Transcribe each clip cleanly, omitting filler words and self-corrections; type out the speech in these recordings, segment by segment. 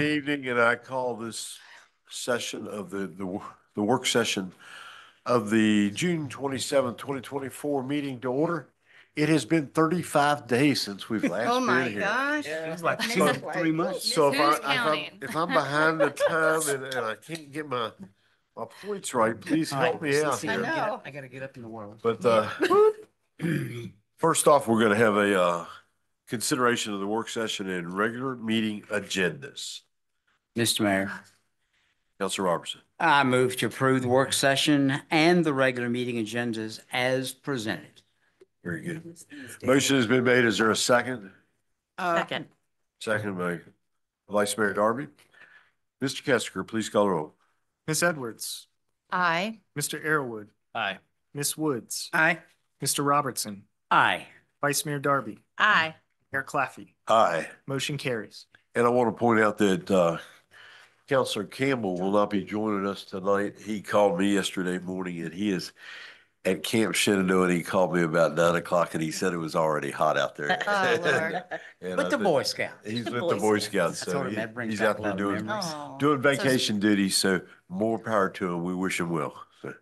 evening, and I call this session of the work session of the June 27th, 2024 meeting to order. It has been 35 days since we've last Oh been my here. gosh. Yeah. It's like So- 3 months. So Who's counting? if I'm behind the time and I can't get my points right, please help me out I here. know. I gotta get up in the world. But first off, we're going to have a consideration of the work session and regular meeting agendas. Mr. Mayor, Councilor Robertson. I move to approve the work session and the regular meeting agendas as presented. Very good. Motion has been made. Is there a second? Second. Second by Vice Mayor Darby. Mr. Kester, please call the roll. Miss Edwards, Aye. Mr. Arrowood, Aye. Miss Woods, Aye. Mr. Robertson, Aye. Vice Mayor Darby, Aye. Mayor Claffey. Aye. Motion carries. And I want to point out that Councilor Campbell will not be joining us tonight. He called me yesterday morning and he is at Camp Shenandoah, and he called me about 9 o'clock and he said it was already hot out there. Oh, Lord. And With I the said- Boy Scouts. He's with the Boy Scouts, I told so him that brings he's back out a there lot of doing memories. Oh. vacation duty, so more power to him. We wish him well. So,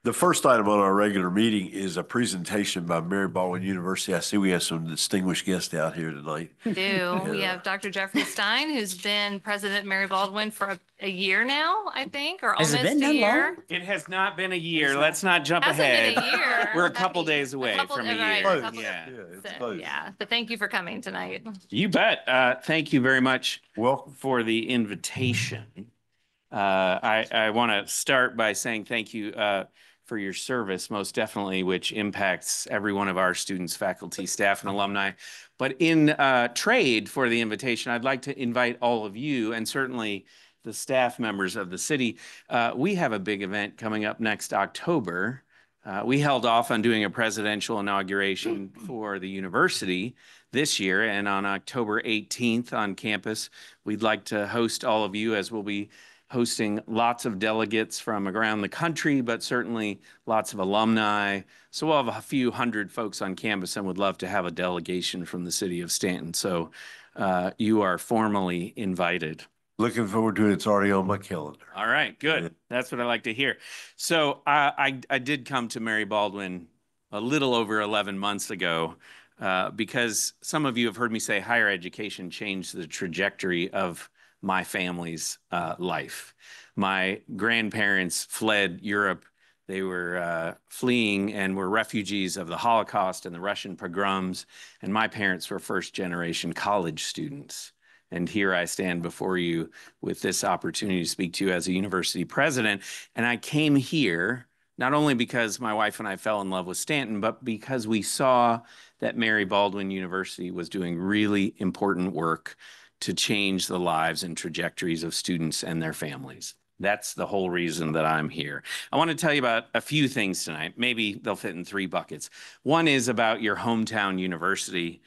the first item on our regular meeting is a presentation by Mary Baldwin University. I see we have some distinguished guests out here tonight. We do. We have Dr. Jeffrey Stein, who's been president Mary Baldwin for a year now, I think, or Has it almost been a that year. long? It has not been a year. Let's not jump Hasn't ahead. been a year. We're a couple days away from a right, year. a couple- Yeah. It's So, close. yeah, but thank you for coming tonight. You bet. Thank you very much Welcome. for the invitation. I want to start by saying thank you for your service, most definitely, which impacts every one of our students, faculty, staff, and alumni. But in trade for the invitation, I'd like to invite all of you, and certainly the staff members of the city. We have a big event coming up next October. We held off on doing a presidential inauguration for the university this year, and on October 18th on campus, we'd like to host all of you, as we'll be hosting lots of delegates from around the country, but certainly lots of alumni. So we'll have a few hundred folks on campus and would love to have a delegation from the city of Staunton. So you are formally invited. Looking forward to it. It's already on my calendar. All right, good. That's what I like to hear. So I did come to Mary Baldwin a little over 11 months ago because some of you have heard me say higher education changed the trajectory of my family's life. My grandparents fled Europe. They were fleeing and were refugees of the Holocaust and the Russian pogroms. And my parents were first-generation college students. And here I stand before you with this opportunity to speak to you as a university president. And I came here not only because my wife and I fell in love with Staunton, but because we saw that Mary Baldwin University was doing really important work to change the lives and trajectories of students and their families. That's the whole reason that I'm here. I want to tell you about a few things tonight. Maybe they'll fit in 3 buckets. One is about your hometown university.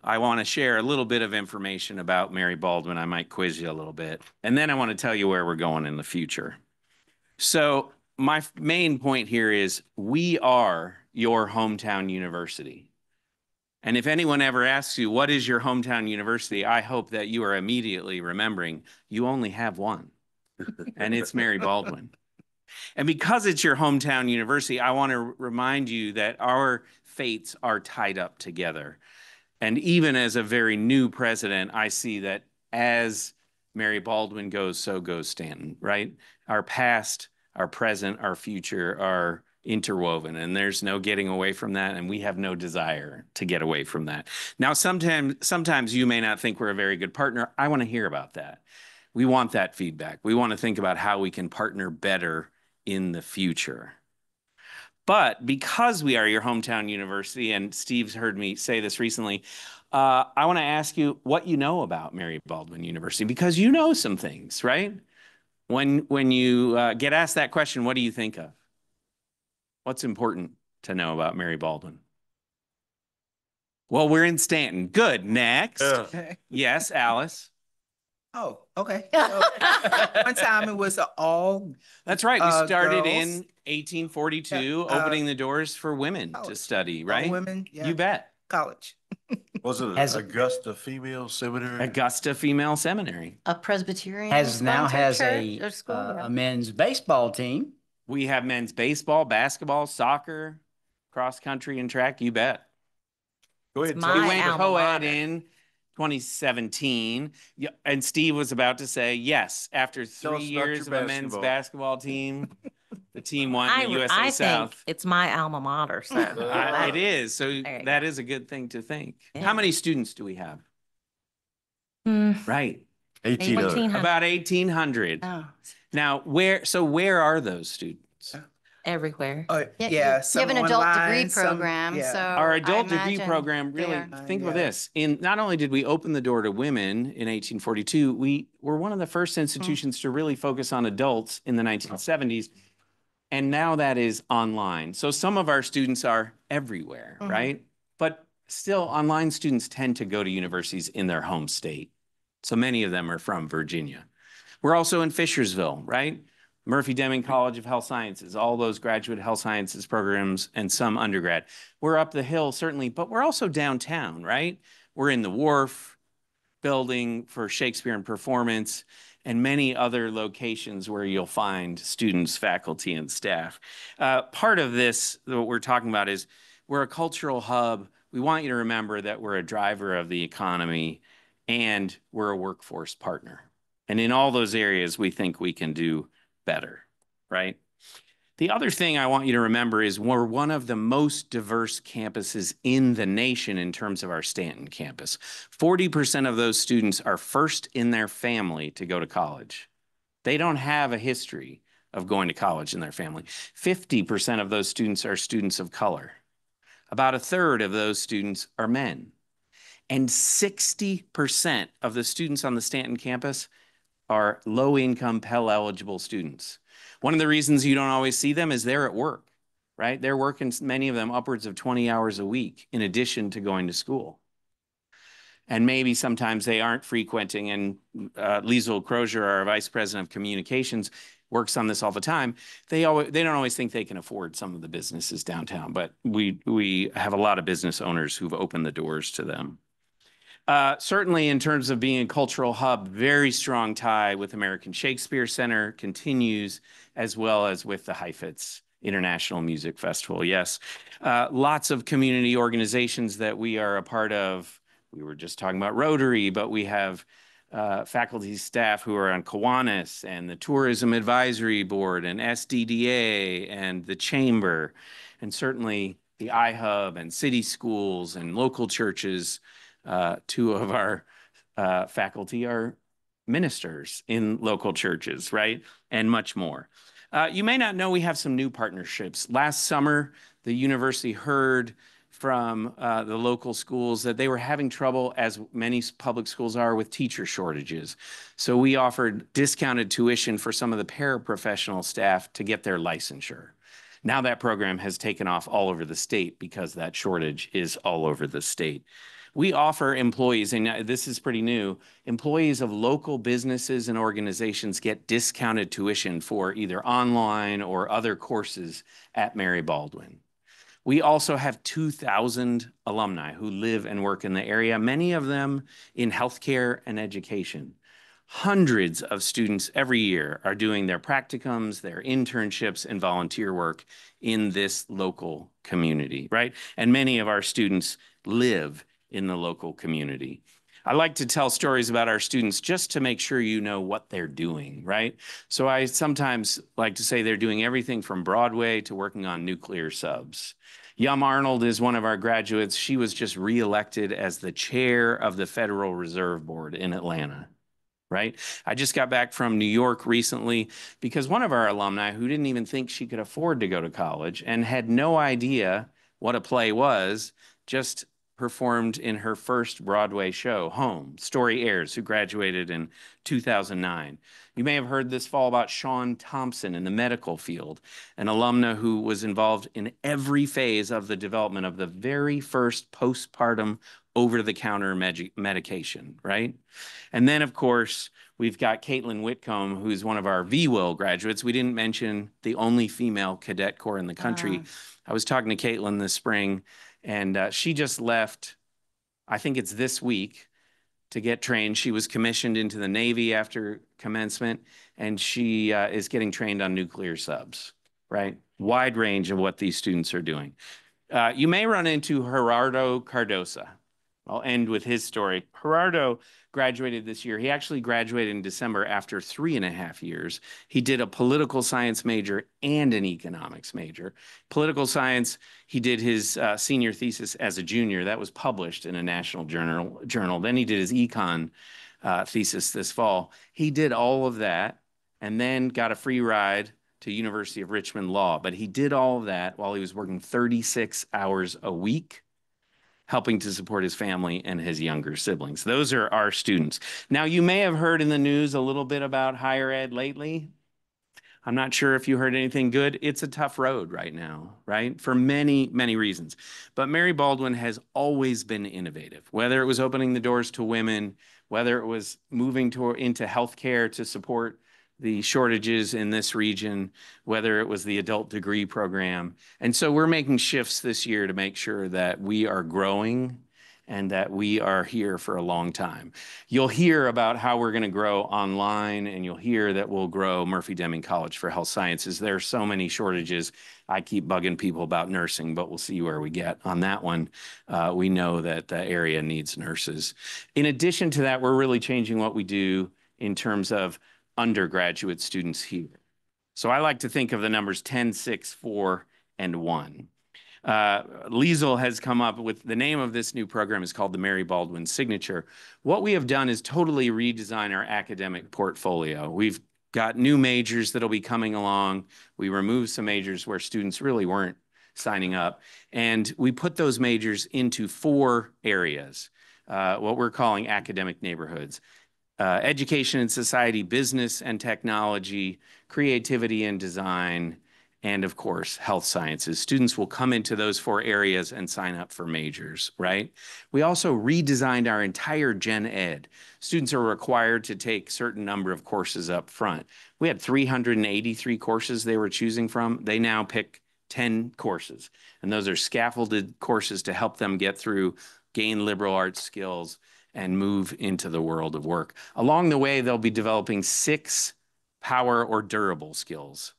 I want to share a little bit of information about Mary Baldwin. I might quiz you a little bit. And then I want to tell you where we're going in the future. So my main point here is we are your hometown university. And if anyone ever asks you, what is your hometown university? I hope that you are immediately remembering you only have one, and it's Mary Baldwin. And because it's your hometown university, I want to remind you that our fates are tied up together. And even as a very new president, I see that as Mary Baldwin goes, so goes Staunton, right? Our past, our present, our future are interwoven, and there's no getting away from that, and we have no desire to get away from that. Now, sometimes you may not think we're a very good partner. I want to hear about that. We want that feedback. We want to think about how we can partner better in the future. But because we are your hometown university, and Steve's heard me say this recently, I want to ask you what you know about Mary Baldwin University, because you know some things, right? When you get asked that question, what do you think of? What's important to know about Mary Baldwin? Well, we're in Staunton. Good. Next. Yes, Alice. Oh, okay. One time it was all. That's right. We started girls. in 1842, opening the doors for women to study, right? Women, yeah. You bet. College. Wasn't Has- it Augusta Female Seminary? Augusta Female Seminary. A Presbyterian now has sponsored church or school. a men's baseball team. We have men's baseball, basketball, soccer, cross country, and track. You bet. Go ahead, It's tell We my us. went alma co-ed mater. in 2017. Yeah, and Steve was about to say yes. After Tell 3 us about years your of a men's basketball. basketball team, the team won the USA I think South. it's my alma mater. So It is. So you that go. is a good thing to think. Yeah. How many students do we have? Hmm, Right. 1800. 1800. About 1,800. Oh, Now, where are those students? everywhere. Oh, Yeah, yeah. you have an adult degree online, some- program, yeah. so. Our adult I degree imagine program they really, are. think of Yeah. this. Not only did we open the door to women in 1842, we were one of the first institutions to really focus on adults in the 1970s. And now that is online. So some of our students are everywhere, Mhm. right? But still, online students tend to go to universities in their home state. So many of them are from Virginia. We're also in Fishersville, right? Murphy Deming College of Health Sciences, all those graduate health sciences programs and some undergrad. We're up the hill, certainly, but we're also downtown, right? We're in the Wharf building for Shakespeare and Performance and many other locations where you'll find students, faculty, and staff. Part of this, what we're talking about is we're a cultural hub. We want you to remember that we're a driver of the economy and we're a workforce partner. And in all those areas, we think we can do better, right? The other thing I want you to remember is we're one of the most diverse campuses in the nation in terms of our Staunton campus. 40% of those students are first in their family to go to college. They don't have a history of going to college in their family. 50% of those students are students of color. About a third of those students are men. And 60% of the students on the Staunton campus are low-income Pell-eligible students. One of the reasons you don't always see them is they're at work, right? They're working, many of them, upwards of 20 hours a week in addition to going to school. And maybe sometimes they aren't frequenting, and Liesl Crozier, our Vice President of Communications, works on this all the time. They don't always think they can afford some of the businesses downtown, but we have a lot of business owners who've opened the doors to them. Certainly in terms of being a cultural hub, very strong tie with American Shakespeare Center continues, as well as with the Heifetz International Music Festival. Yes, lots of community organizations that we are a part of. We were just talking about Rotary, but we have faculty staff who are on Kiwanis and the Tourism Advisory Board and SDDA and the Chamber, and certainly the iHub and city schools and local churches. Two of our faculty are ministers in local churches, right? And much more. You may not know we have some new partnerships. Last summer, the university heard from the local schools that they were having trouble, as many public schools are, with teacher shortages. So we offered discounted tuition for some of the paraprofessional staff to get their licensure. Now that program has taken off all over the state because that shortage is all over the state. We offer employees, and this is pretty new, employees of local businesses and organizations get discounted tuition for either online or other courses at Mary Baldwin. We also have 2,000 alumni who live and work in the area, many of them in healthcare and education. Hundreds of students every year are doing their practicums, their internships, and volunteer work in this local community, right? And many of our students live in the local community. I like to tell stories about our students just to make sure you know what they're doing, right? So I sometimes like to say they're doing everything from Broadway to working on nuclear subs. Yum Arnold is one of our graduates. She was just reelected as the chair of the Federal Reserve Board in Atlanta, right? I just got back from New York recently because one of our alumni who didn't even think she could afford to go to college and had no idea what a play was, just performed in her first Broadway show, Home, Story Ayers, who graduated in 2009. You may have heard this fall about Sean Thompson in the medical field, an alumna who was involved in every phase of the development of the very first postpartum over-the-counter medication, right? And then, of course, we've got Caitlin Whitcomb, who's one of our VWIL graduates. We didn't mention the only female cadet corps in the country. I was talking to Caitlin this spring, and she just left, I think it's this week, to get trained. She was commissioned into the Navy after commencement, and she is getting trained on nuclear subs, right? Wide range of what these students are doing. You may run into Gerardo Cardosa. I'll end with his story. Gerardo graduated this year. He actually graduated in December after 3.5 years. He did a political science major and an economics major. Political science, he did his senior thesis as a junior. That was published in a national journal. Then he did his econ thesis this fall. He did all of that and then got a free ride to University of Richmond Law. But he did all of that while he was working 36 hours a week, helping to support his family and his younger siblings. Those are our students. Now, you may have heard in the news a little bit about higher ed lately. I'm not sure if you heard anything good. It's a tough road right now, right? For many, many reasons. But Mary Baldwin has always been innovative, whether it was opening the doors to women, whether it was moving into healthcare to support the shortages in this region, whether it was the adult degree program. And so we're making shifts this year to make sure that we are growing and that we are here for a long time. You'll hear about how we're going to grow online, and you'll hear that we'll grow Murphy-Deming College for Health Sciences. There are so many shortages. I keep bugging people about nursing, but we'll see where we get on that one. We know that the area needs nurses. In addition to that, we're really changing what we do in terms of undergraduate students here. So I like to think of the numbers 10, 6, 4, and 1. Liesl has come up with the name of this new program is called the Mary Baldwin Signature. What we have done is totally redesign our academic portfolio. We've got new majors that'll be coming along. We removed some majors where students really weren't signing up. And we put those majors into 4 areas, what we're calling academic neighborhoods. Education and society, business and technology, creativity and design, and of course, health sciences. Students will come into those 4 areas and sign up for majors, right? We also redesigned our entire gen ed. Students are required to take a certain number of courses up front. We had 383 courses they were choosing from. They now pick 10 courses, and those are scaffolded courses to help them get through, gain liberal arts skills, and move into the world of work. Along the way, they'll be developing 6 power or durable skills.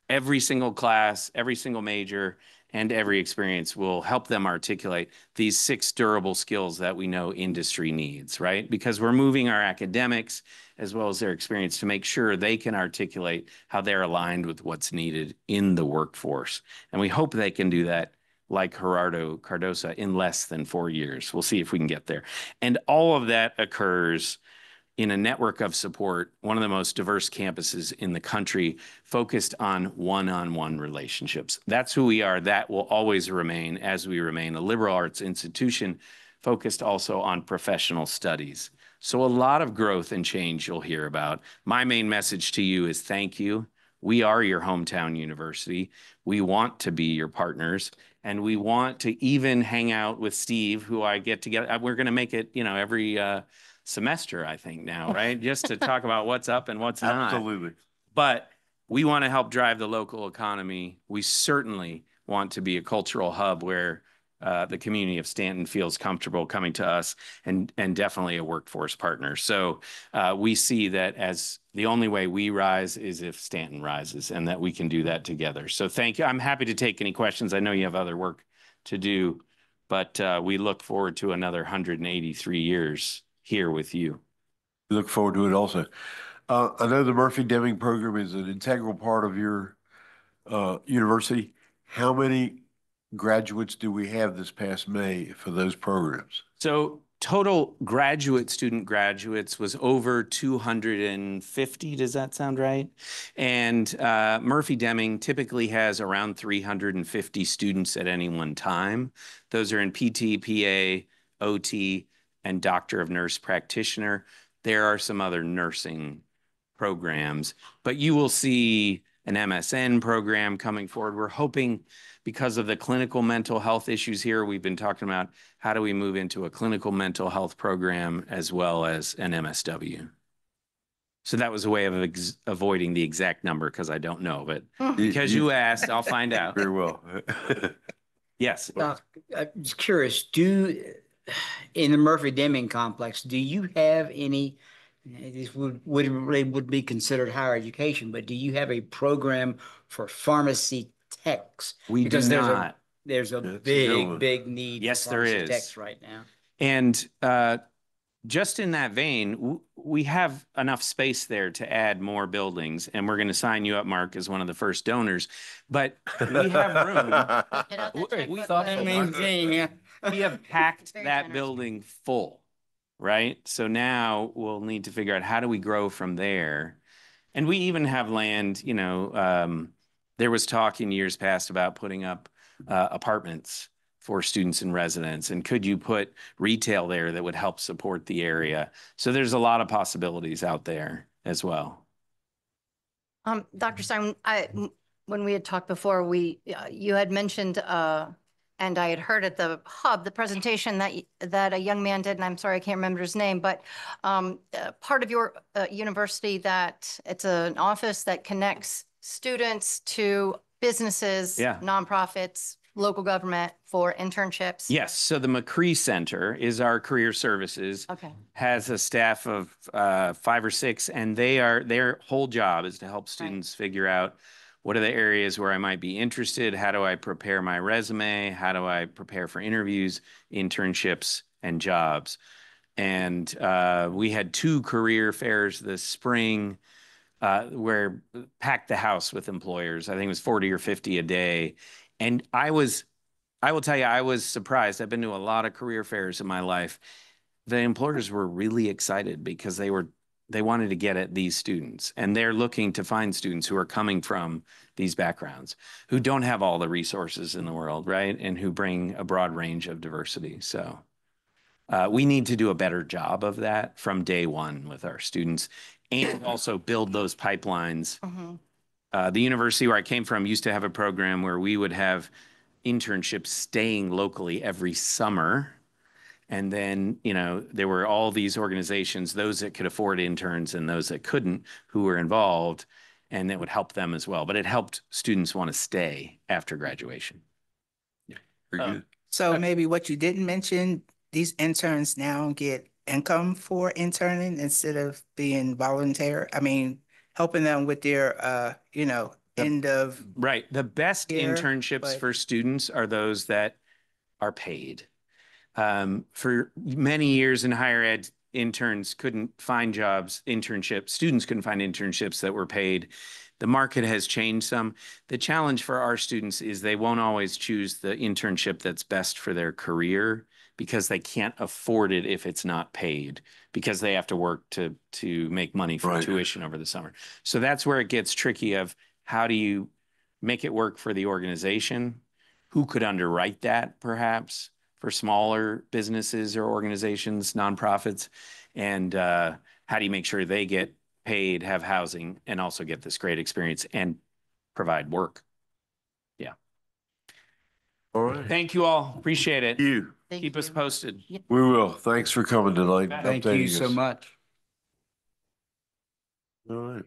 Every single class, every single major, and every experience will help them articulate these 6 durable skills that we know industry needs, right? Because we're moving our academics as well as their experience to make sure they can articulate how they're aligned with what's needed in the workforce. And we hope they can do that like Gerardo Cardosa in less than 4 years. We'll see if we can get there. And all of that occurs in a network of support, one of the most diverse campuses in the country, focused on one-on-one relationships. That's who we are. That will always remain as we remain a liberal arts institution focused also on professional studies. So a lot of growth and change you'll hear about. My main message to you is thank you. We are your hometown university. We want to be your partners, and we want to even hang out with Steve, who I get together. We're going to make it, every semester, I think now, right? Just to talk about what's up and what's not. Absolutely. But we want to help drive the local economy. We certainly want to be a cultural hub where the community of Staunton feels comfortable coming to us, and definitely a workforce partner. So we see that as the only way we rise is if Staunton rises, and that we can do that together. So thank you. I'm happy to take any questions. I know you have other work to do, but we look forward to another 183 years here with you. We look forward to it also. I know the Murphy-Deming program is an integral part of your university. How many graduates do we have this past May for those programs? So total student graduates was over 250. Does that sound right? And Murphy-Deming typically has around 350 students at any one time. Those are in PT, PA, OT, and Doctor of Nurse Practitioner. There are some other nursing programs, but you will see an MSN program coming forward. We're hoping, because of the clinical mental health issues here, we've been talking about how do we move into a clinical mental health program as well as an MSW. So that was a way of avoiding the exact number, because I don't know, but because you asked, I'll find out. Very well. Yes. I'm just curious, do in the Murphy Deming complex, do you have any, this would be considered higher education, but do you have a program for pharmacy techs? We do Because not. there's a That's a good one. big need Yes, for there pharmacy is. techs right now. And just in that vein, we have enough space there to add more buildings, and we're going to sign you up, Mark, as one of the first donors. But we have room. Get out that checkbook, Thought buddy. that means, yeah. We have packed Very that generous. building full, right? So now we'll need to figure out how do we grow from there. And we even have land, there was talk in years past about putting up apartments for students and residents. And could you put retail there that would help support the area? So there's a lot of possibilities out there as well. Dr. Stein, when we had talked before, you had mentioned, and I had heard at the hub, the presentation that a young man did, and I'm sorry, I can't remember his name, but part of your university that it's an office that connects students to businesses, Yeah. nonprofits, local government for internships. Yes. So the McCree Center is our career services. Okay. Has a staff of 5 or 6, and their whole job is to help students figure out what are the areas where I might be interested, how do I prepare my resume, how do I prepare for interviews, internships, and jobs. And we had 2 career fairs this spring where packed the house with employers. I think it was 40 or 50 a day. And I will tell you, I was surprised. I've been to a lot of career fairs in my life. The employers were really excited because they wanted to get at these students, and they're looking to find students who are coming from these backgrounds, who don't have all the resources in the world, right? And who bring a broad range of diversity. So we need to do a better job of that from day one with our students, and also build those pipelines. The university where I came from used to have a program where we would have internships staying locally every summer. And then, there were all these organizations, those that could afford interns and those that couldn't, who were involved, and that would help them as well. But it helped students want to stay after graduation. Very good. So maybe what you didn't mention, these interns now get income for interning instead of being volunteer. I mean, helping them with their, end of. Right. The best Here, internships but- for students are those that are paid. For many years in higher ed, students couldn't find internships that were paid. The market has changed some. The challenge for our students is they won't always choose the internship that's best for their career because they can't afford it if it's not paid, because they have to work to make money for Right. tuition over the summer. So that's where it gets tricky of how do you make it work for the organization? Who could underwrite that perhaps for smaller businesses or organizations, nonprofits? And how do you make sure they get paid, have housing, and also get this great experience and provide work? Yeah. All right. Thank you all. Appreciate it. Thank you. Thank Keep us you. posted. We will. Thanks for coming tonight. and Thank you updating so us. much. All right.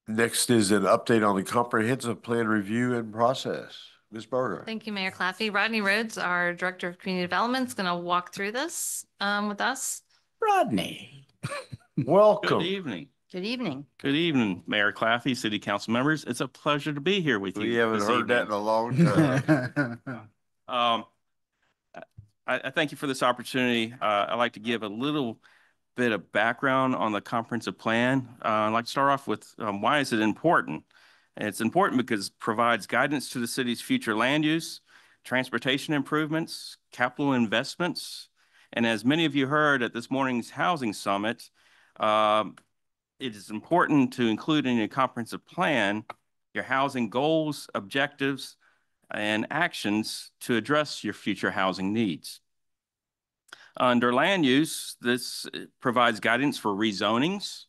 Next is an update on the comprehensive plan review and process. Ms. Berger. Thank you, Mayor Claffey. Rodney Rhodes, our Director of Community Development, is going to walk through this with us. Rodney. Welcome. Good evening. Good evening. Good evening, Mayor Claffey, City Council members. It's a pleasure to be here with you. We haven't this heard that in evening. a long time. I thank you for this opportunity. I'd like to give a little bit of background on the comprehensive plan. I'd like to start off with why is it important? And it's important because it provides guidance to the city's future land use, transportation improvements, capital investments. And as many of you heard at this morning's housing summit, it is important to include in your comprehensive plan your housing goals, objectives, and actions to address your future housing needs. Under land use, this provides guidance for rezonings,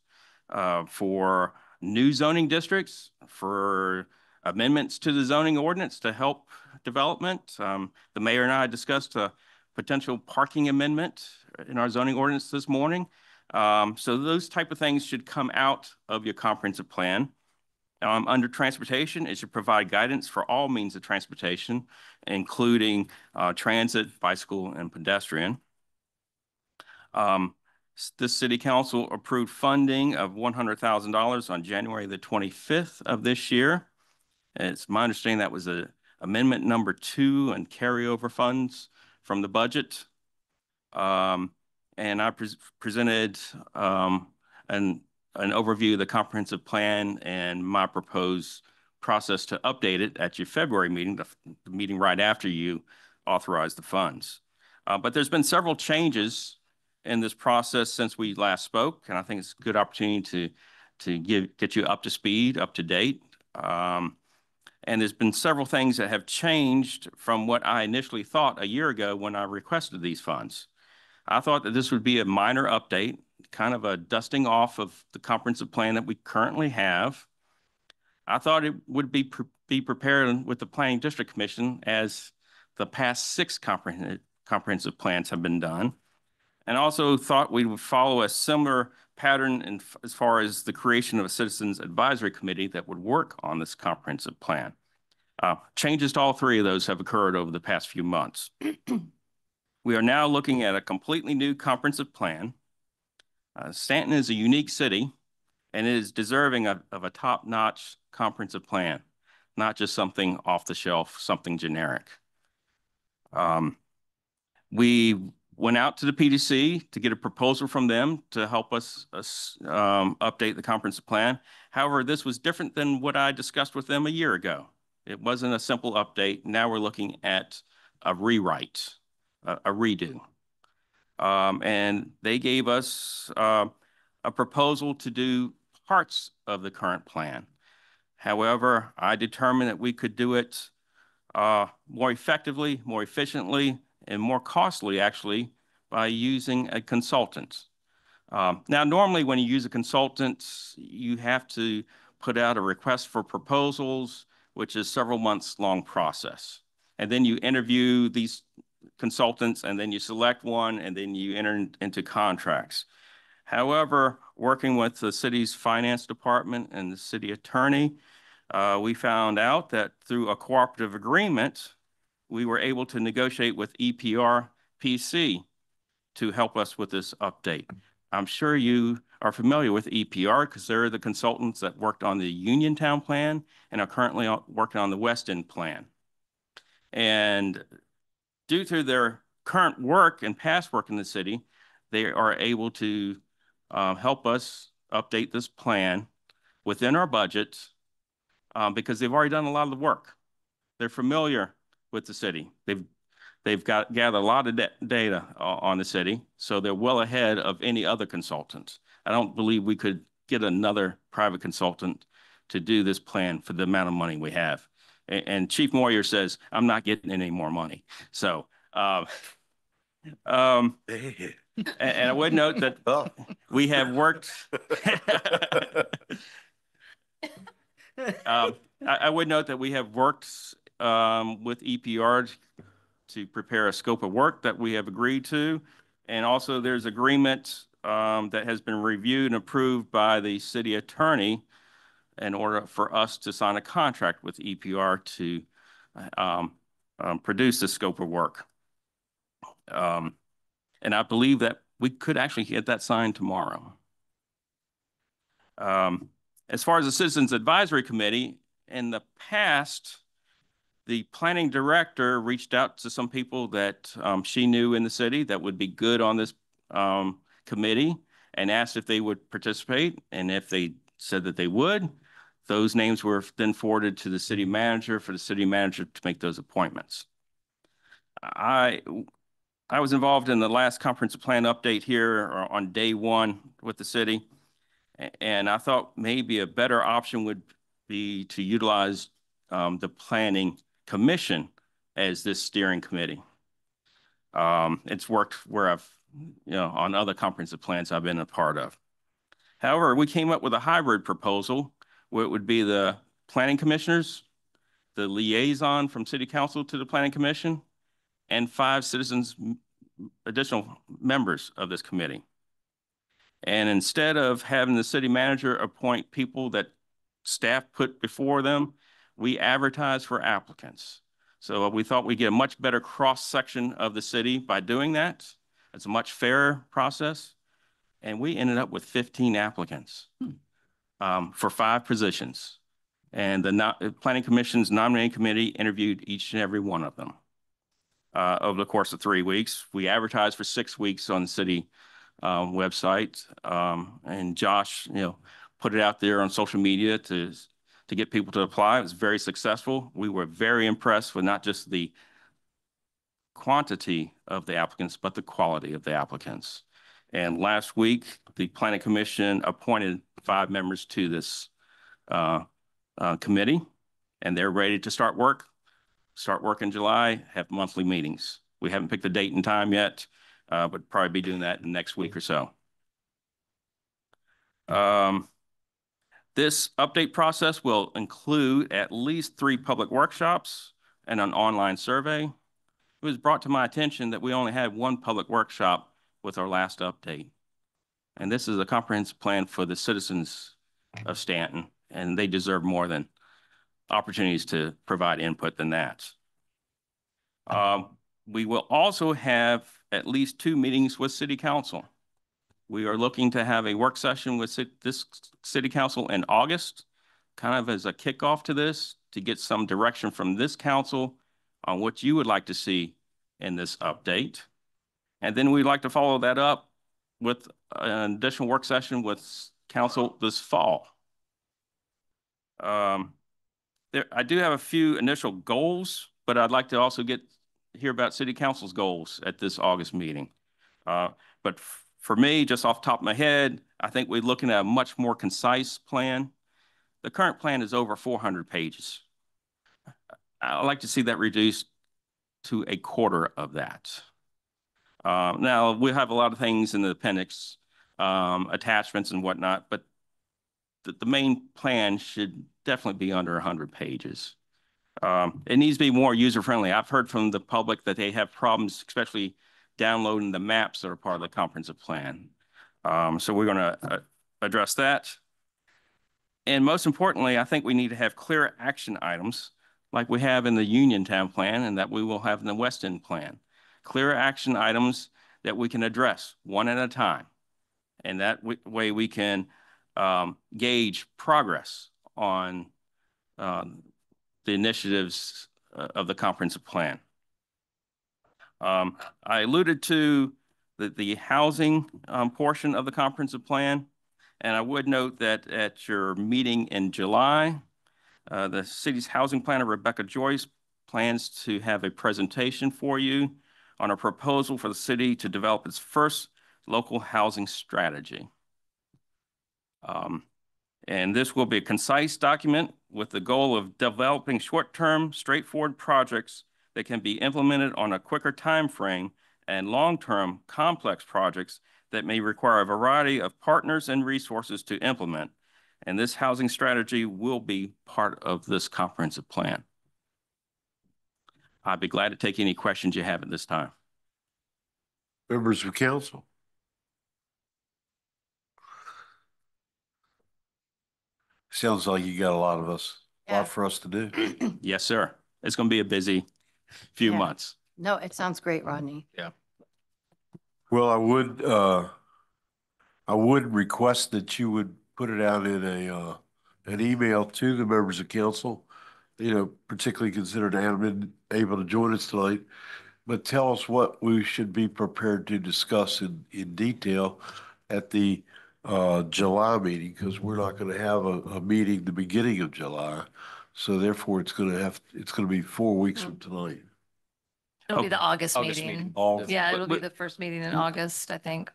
for new zoning districts, for amendments to the zoning ordinance to help development. The mayor and I discussed a potential parking amendment in our zoning ordinance this morning. So those type of things should come out of your comprehensive plan. Under transportation, it should provide guidance for all means of transportation, including transit, bicycle, and pedestrian. The City Council approved funding of $100,000 on January the 25th of this year. It's my understanding that was amendment number 2 and carryover funds from the budget. And I presented an overview of the comprehensive plan and my proposed process to update it at your February meeting, the meeting right after you authorized the funds. But there's been several changes in this process since we last spoke, and I think it's a good opportunity to get you up to speed, up to date. And there's been several things that have changed from what I initially thought a year ago when I requested these funds. I thought that this would be a minor update, kind of a dusting off of the comprehensive plan that we currently have. I thought it would be prepared with the Planning District Commission as the past 6 comprehensive plans have been done. And also thought we would follow a similar pattern as far as the creation of a Citizens Advisory Committee that would work on this comprehensive plan. Changes to all 3 of those have occurred over the past few months. We are now looking at a completely new comprehensive plan. Staunton is a unique city, and it is deserving of a top-notch comprehensive plan, not just something off the shelf, something generic. We went out to the PDC to get a proposal from them to help us update the comprehensive plan. However, this was different than what I discussed with them a year ago. It wasn't a simple update. Now we're looking at a rewrite, a redo. And they gave us a proposal to do parts of the current plan. However, I determined that we could do it more effectively, more efficiently, and more costly, actually, by using a consultant. Now, normally when you use a consultant, you have to put out a request for proposals, which is several months long process. And then you interview these consultants, and then you select one, and then you enter into contracts. However, working with the city's finance department and the city attorney, we found out that through a cooperative agreement, we were able to negotiate with EPR PC to help us with this update. I'm sure you are familiar with EPR because they're the consultants that worked on the Uniontown plan and are currently working on the West End plan. And due to their current work and past work in the city, they are able to help us update this plan within our budget because they've already done a lot of the work. They're familiar with the city. They've gathered a lot of data on the city, so they're well ahead of any other consultant. I don't believe we could get another private consultant to do this plan for the amount of money we have. And Chief Moyer says, I'm not getting any more money. So, and I would note that we have worked. I would note that we have worked with EPR to prepare a scope of work that we have agreed to. And also there's agreement that has been reviewed and approved by the city attorney in order for us to sign a contract with EPR to produce the scope of work. And I believe that we could actually get that signed tomorrow. As far as the Citizens Advisory Committee, in the past, the planning director reached out to some people that she knew in the city that would be good on this committee and asked if they would participate. And if they said that they would, those names were then forwarded to the city manager for the city manager to make those appointments. I was involved in the last comprehensive plan update here on day 1 with the city. And I thought maybe a better option would be to utilize the planning commission as this steering committee. It's worked where I've, on other comprehensive plans I've been a part of. However, we came up with a hybrid proposal where it would be the planning commissioners, the liaison from city council to the planning commission, and 5 additional members of this committee. And instead of having the city manager appoint people that staff put before them, we advertise for applicants. So we thought we'd get a much better cross-section of the city by doing that. It's a much fairer process. And we ended up with 15 applicants for 5 positions. And the Planning Commission's nominating committee interviewed each and every one of them. Over the course of 3 weeks, we advertised for 6 weeks on the city website. And Josh, put it out there on social media to get people to apply. It was very successful. We were very impressed with not just the quantity of the applicants, but the quality of the applicants. And last week, the Planning Commission appointed 5 members to this committee, and they're ready to start work in July, have monthly meetings. We haven't picked the date and time yet, but probably be doing that in the next week or so. This update process will include at least 3 public workshops and an online survey. It was brought to my attention that we only had 1 public workshop with our last update. And this is a comprehensive plan for the citizens of Staunton, and they deserve more than opportunities to provide input than that. We will also have at least 2 meetings with City Council. We are looking to have a work session with this City Council in August, kind of as a kickoff to this, to get some direction from this council on what you would like to see in this update. And then we'd like to follow that up with an additional work session with council this fall. I do have a few initial goals, but I'd like to also hear about City Council's goals at this August meeting. But for me, just off the top of my head, I think we're looking at a much more concise plan. The current plan is over 400 pages. I'd like to see that reduced to a quarter of that. Now, we have a lot of things in the appendix, attachments and whatnot, but the main plan should definitely be under 100 pages. It needs to be more user-friendly. I've heard from the public that they have problems, especially downloading the maps that are part of the comprehensive plan. So we're going to address that. And most importantly, I think we need to have clear action items like we have in the Uniontown plan and that we will have in the West End plan. Clear action items that we can address one at a time. And that way we can gauge progress on the initiatives of the comprehensive plan. I alluded to the housing portion of the comprehensive plan, and I would note that at your meeting in July, the city's housing planner, Rebecca Joyce, plans to have a presentation for you on a proposal for the city to develop its first local housing strategy. And this will be a concise document with the goal of developing short-term, straightforward projects that can be implemented on a quicker time frame and long-term, complex projects that may require a variety of partners and resources to implement. And this housing strategy will be part of this comprehensive plan. I'd be glad to take any questions you have at this time. Members of council. Sounds like you got a lot for us to do. Yes, sir. It's going to be a busy few months. No, it sounds great, Rodney. Yeah. Well, I would request that you would put it out in an email to the members of council, particularly considering I haven't been able to join us tonight, but tell us what we should be prepared to discuss in detail at the July meeting, because we're not going to have a meeting the beginning of July. So therefore it's going to be 4 weeks from tonight. It'll be the August August meeting. August. Yeah, it'll be the first meeting in August, I think.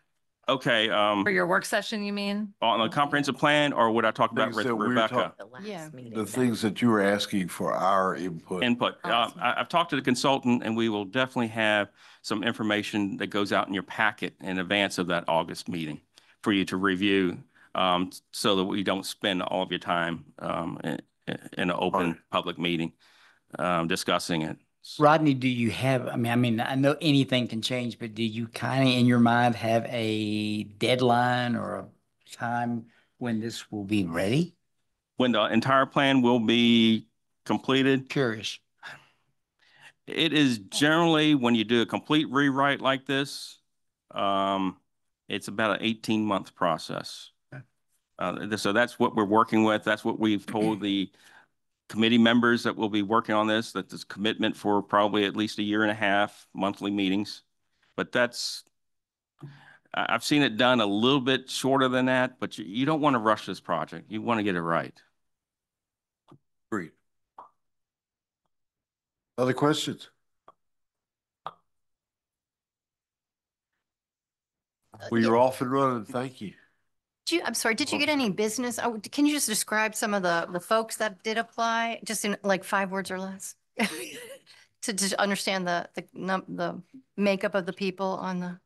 Okay. For your work session, you mean? On the comprehensive plan, or would I talk about Things with that we were Rebecca? Yeah. The things that you were asking for our input. I've talked to the consultant, and we will definitely have some information that goes out in your packet in advance of that August meeting for you to review, so that we don't spend all of your time in an open public meeting discussing it. Rodney, do you have, I mean, I know anything can change, but do you kind of in your mind have a deadline or a time when this will be ready? when the entire plan will be completed. Curious. It is generally, when you do a complete rewrite like this, it's about an 18-month process. So that's what we're working with. That's what we've told the committee members that will be working on this, that there's commitment for probably at least a year and a half, monthly meetings. But I've seen it done a little bit shorter than that, but you don't want to rush this project. You want to get it right. Agreed. Other questions? Well, you're off and running. Thank you. I'm sorry, did you get any business? Can you just describe some of the folks that did apply, just in like 5 words or less? To just understand the makeup of the people on the,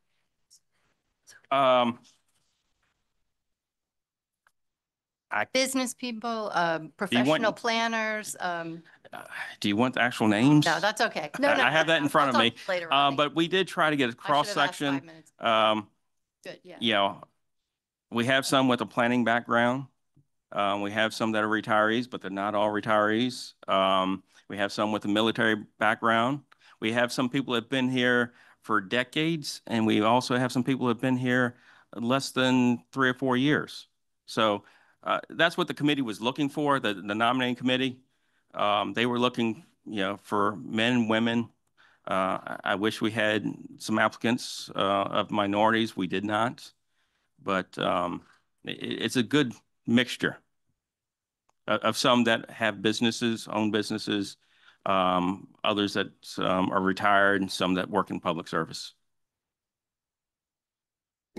business people, professional planners. Do you want the actual names? No, that's okay. No, I have that in front of I'll me. talk later on. But we did try to get a I should have cross asked section. 5 minutes. Good, yeah. You know, we have some with a planning background. We have some that are retirees, but they're not all retirees. We have some with a military background. We have some people that have been here for decades, and we also have some people that have been here less than 3 or 4 years. So that's what the committee was looking for, the nominating committee. They were looking, for men and women. I wish we had some applicants of minorities. We did not, but it's a good mixture of some that have businesses, own businesses, others that are retired, and some that work in public service.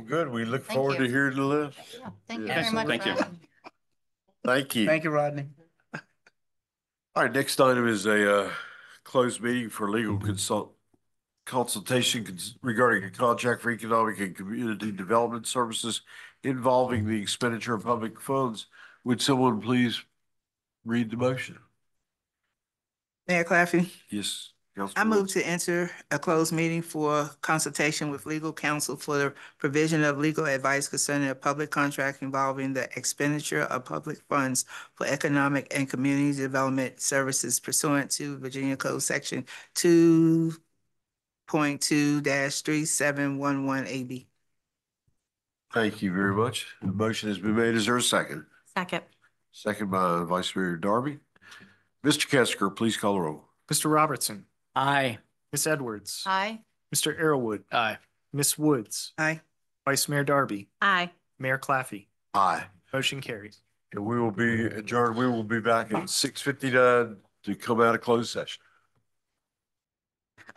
Good. We look Thank forward you. to hearing the list. Yeah, thank you Yeah. very much. Thank you. Brian. Thank you. Thank you, Rodney. All right, next item is a closed meeting for legal consultation regarding a contract for economic and community development services involving the expenditure of public funds. Would someone please read the motion? Mayor Claffey, Yes. I Councilman move Woods. to enter a closed meeting for consultation with legal counsel for the provision of legal advice concerning a public contract involving the expenditure of public funds for economic and community development services pursuant to Virginia Code Section 2.2-3711 AB. Thank you very much. The motion has been made. Is there a second? Second. Second by Vice Mayor Darby. Mr. Kesker, please call the roll. Mr. Robertson, Aye. Miss Edwards, Aye. Mr. Arrowood, Aye. Miss Woods, Aye. Vice Mayor Darby, Aye. Mayor Claffey. Aye. Motion carries. And we will be adjourned. We will be back at 6:59 to come out of closed session.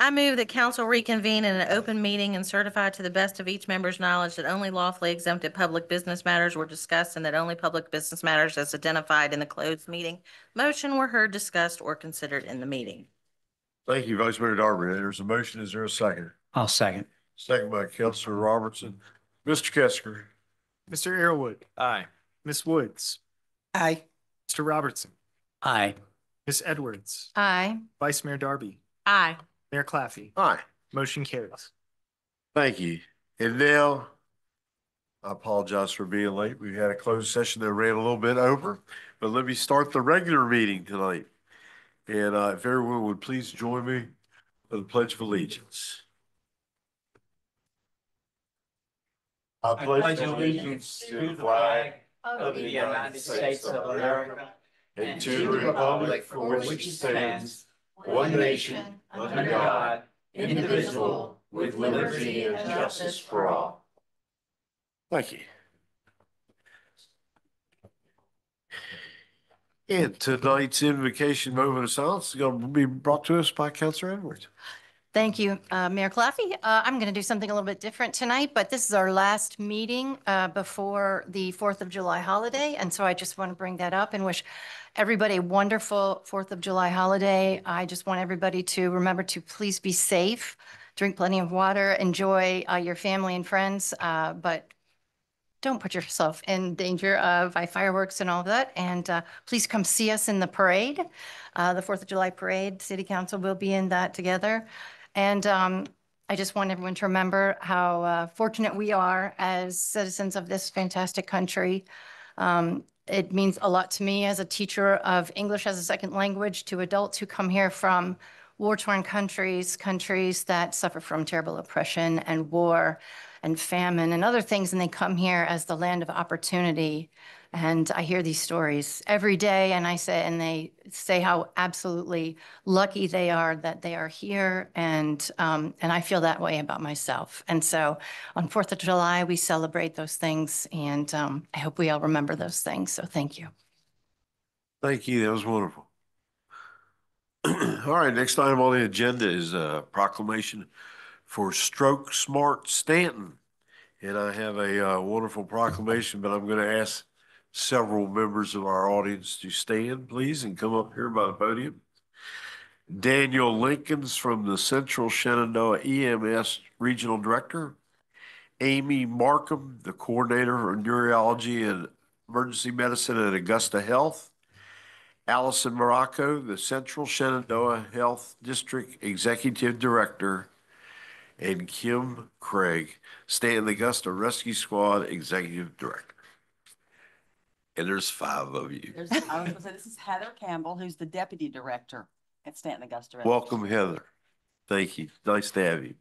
I move that council reconvene in an open meeting and certify to the best of each member's knowledge that only lawfully exempted public business matters were discussed and that only public business matters as identified in the closed meeting motion were heard, discussed, or considered in the meeting. Thank you, Vice Mayor Darby. There's a motion. Is there a second? I'll second. Second by Councilor Robertson. Mr. Kesker. Mr. Arrowood, Aye. Miss Woods, Aye. Mr. Robertson, Aye. Miss Edwards, Aye. Vice Mayor Darby, Aye. Mayor Claffey. Aye. Motion carries. Thank you. And now, I apologize for being late. We had a closed session that ran a little bit over, but let me start the regular meeting tonight. And if everyone would please join me for the Pledge of Allegiance. I pledge allegiance to the flag of the United States of America and to the republic for which it stands, one nation, under God, indivisible, with liberty and justice for all. Thank you. And tonight's invocation moment of silence is going to be brought to us by Councilor Edwards. Thank you, Mayor Claffey. I'm going to do something a little bit different tonight, but this is our last meeting before the 4th of July holiday. And so I just want to bring that up and wish everybody a wonderful 4th of July holiday. I just want everybody to remember to please be safe, drink plenty of water, enjoy your family and friends, but don't put yourself in danger by fireworks and all of that. And please come see us in the parade, the 4th of July parade. City Council will be in that together. And I just want everyone to remember how fortunate we are as citizens of this fantastic country. it means a lot to me as a teacher of English as a second language to adults who come here from war-torn countries, countries that suffer from terrible oppression and war and famine and other things, and they come here as the land of opportunity. And I hear these stories every day, and they say how absolutely lucky they are that they are here, and I feel that way about myself. And so on 4th of July, we celebrate those things, and I hope we all remember those things. So thank you. Thank you. That was wonderful. All right, next item on the agenda is a proclamation for Stroke Smart Staunton. And I have a wonderful proclamation, but I'm going to ask several members of our audience to stand, please, and come up here by the podium. Daniel Lincolns from the Central Shenandoah EMS Regional Director. Amy Markham, the Coordinator of Neurology and Emergency Medicine at Augusta Health. Allison Morocco, the Central Shenandoah Health District Executive Director. And Kim Craig, Staunton Augusta Rescue Squad Executive Director. And there's 5 of you. I was going to say, this is Heather Campbell, who's the Deputy Director at Staunton Augusta Rescue. Welcome, Heather. Thank you. Nice to have you.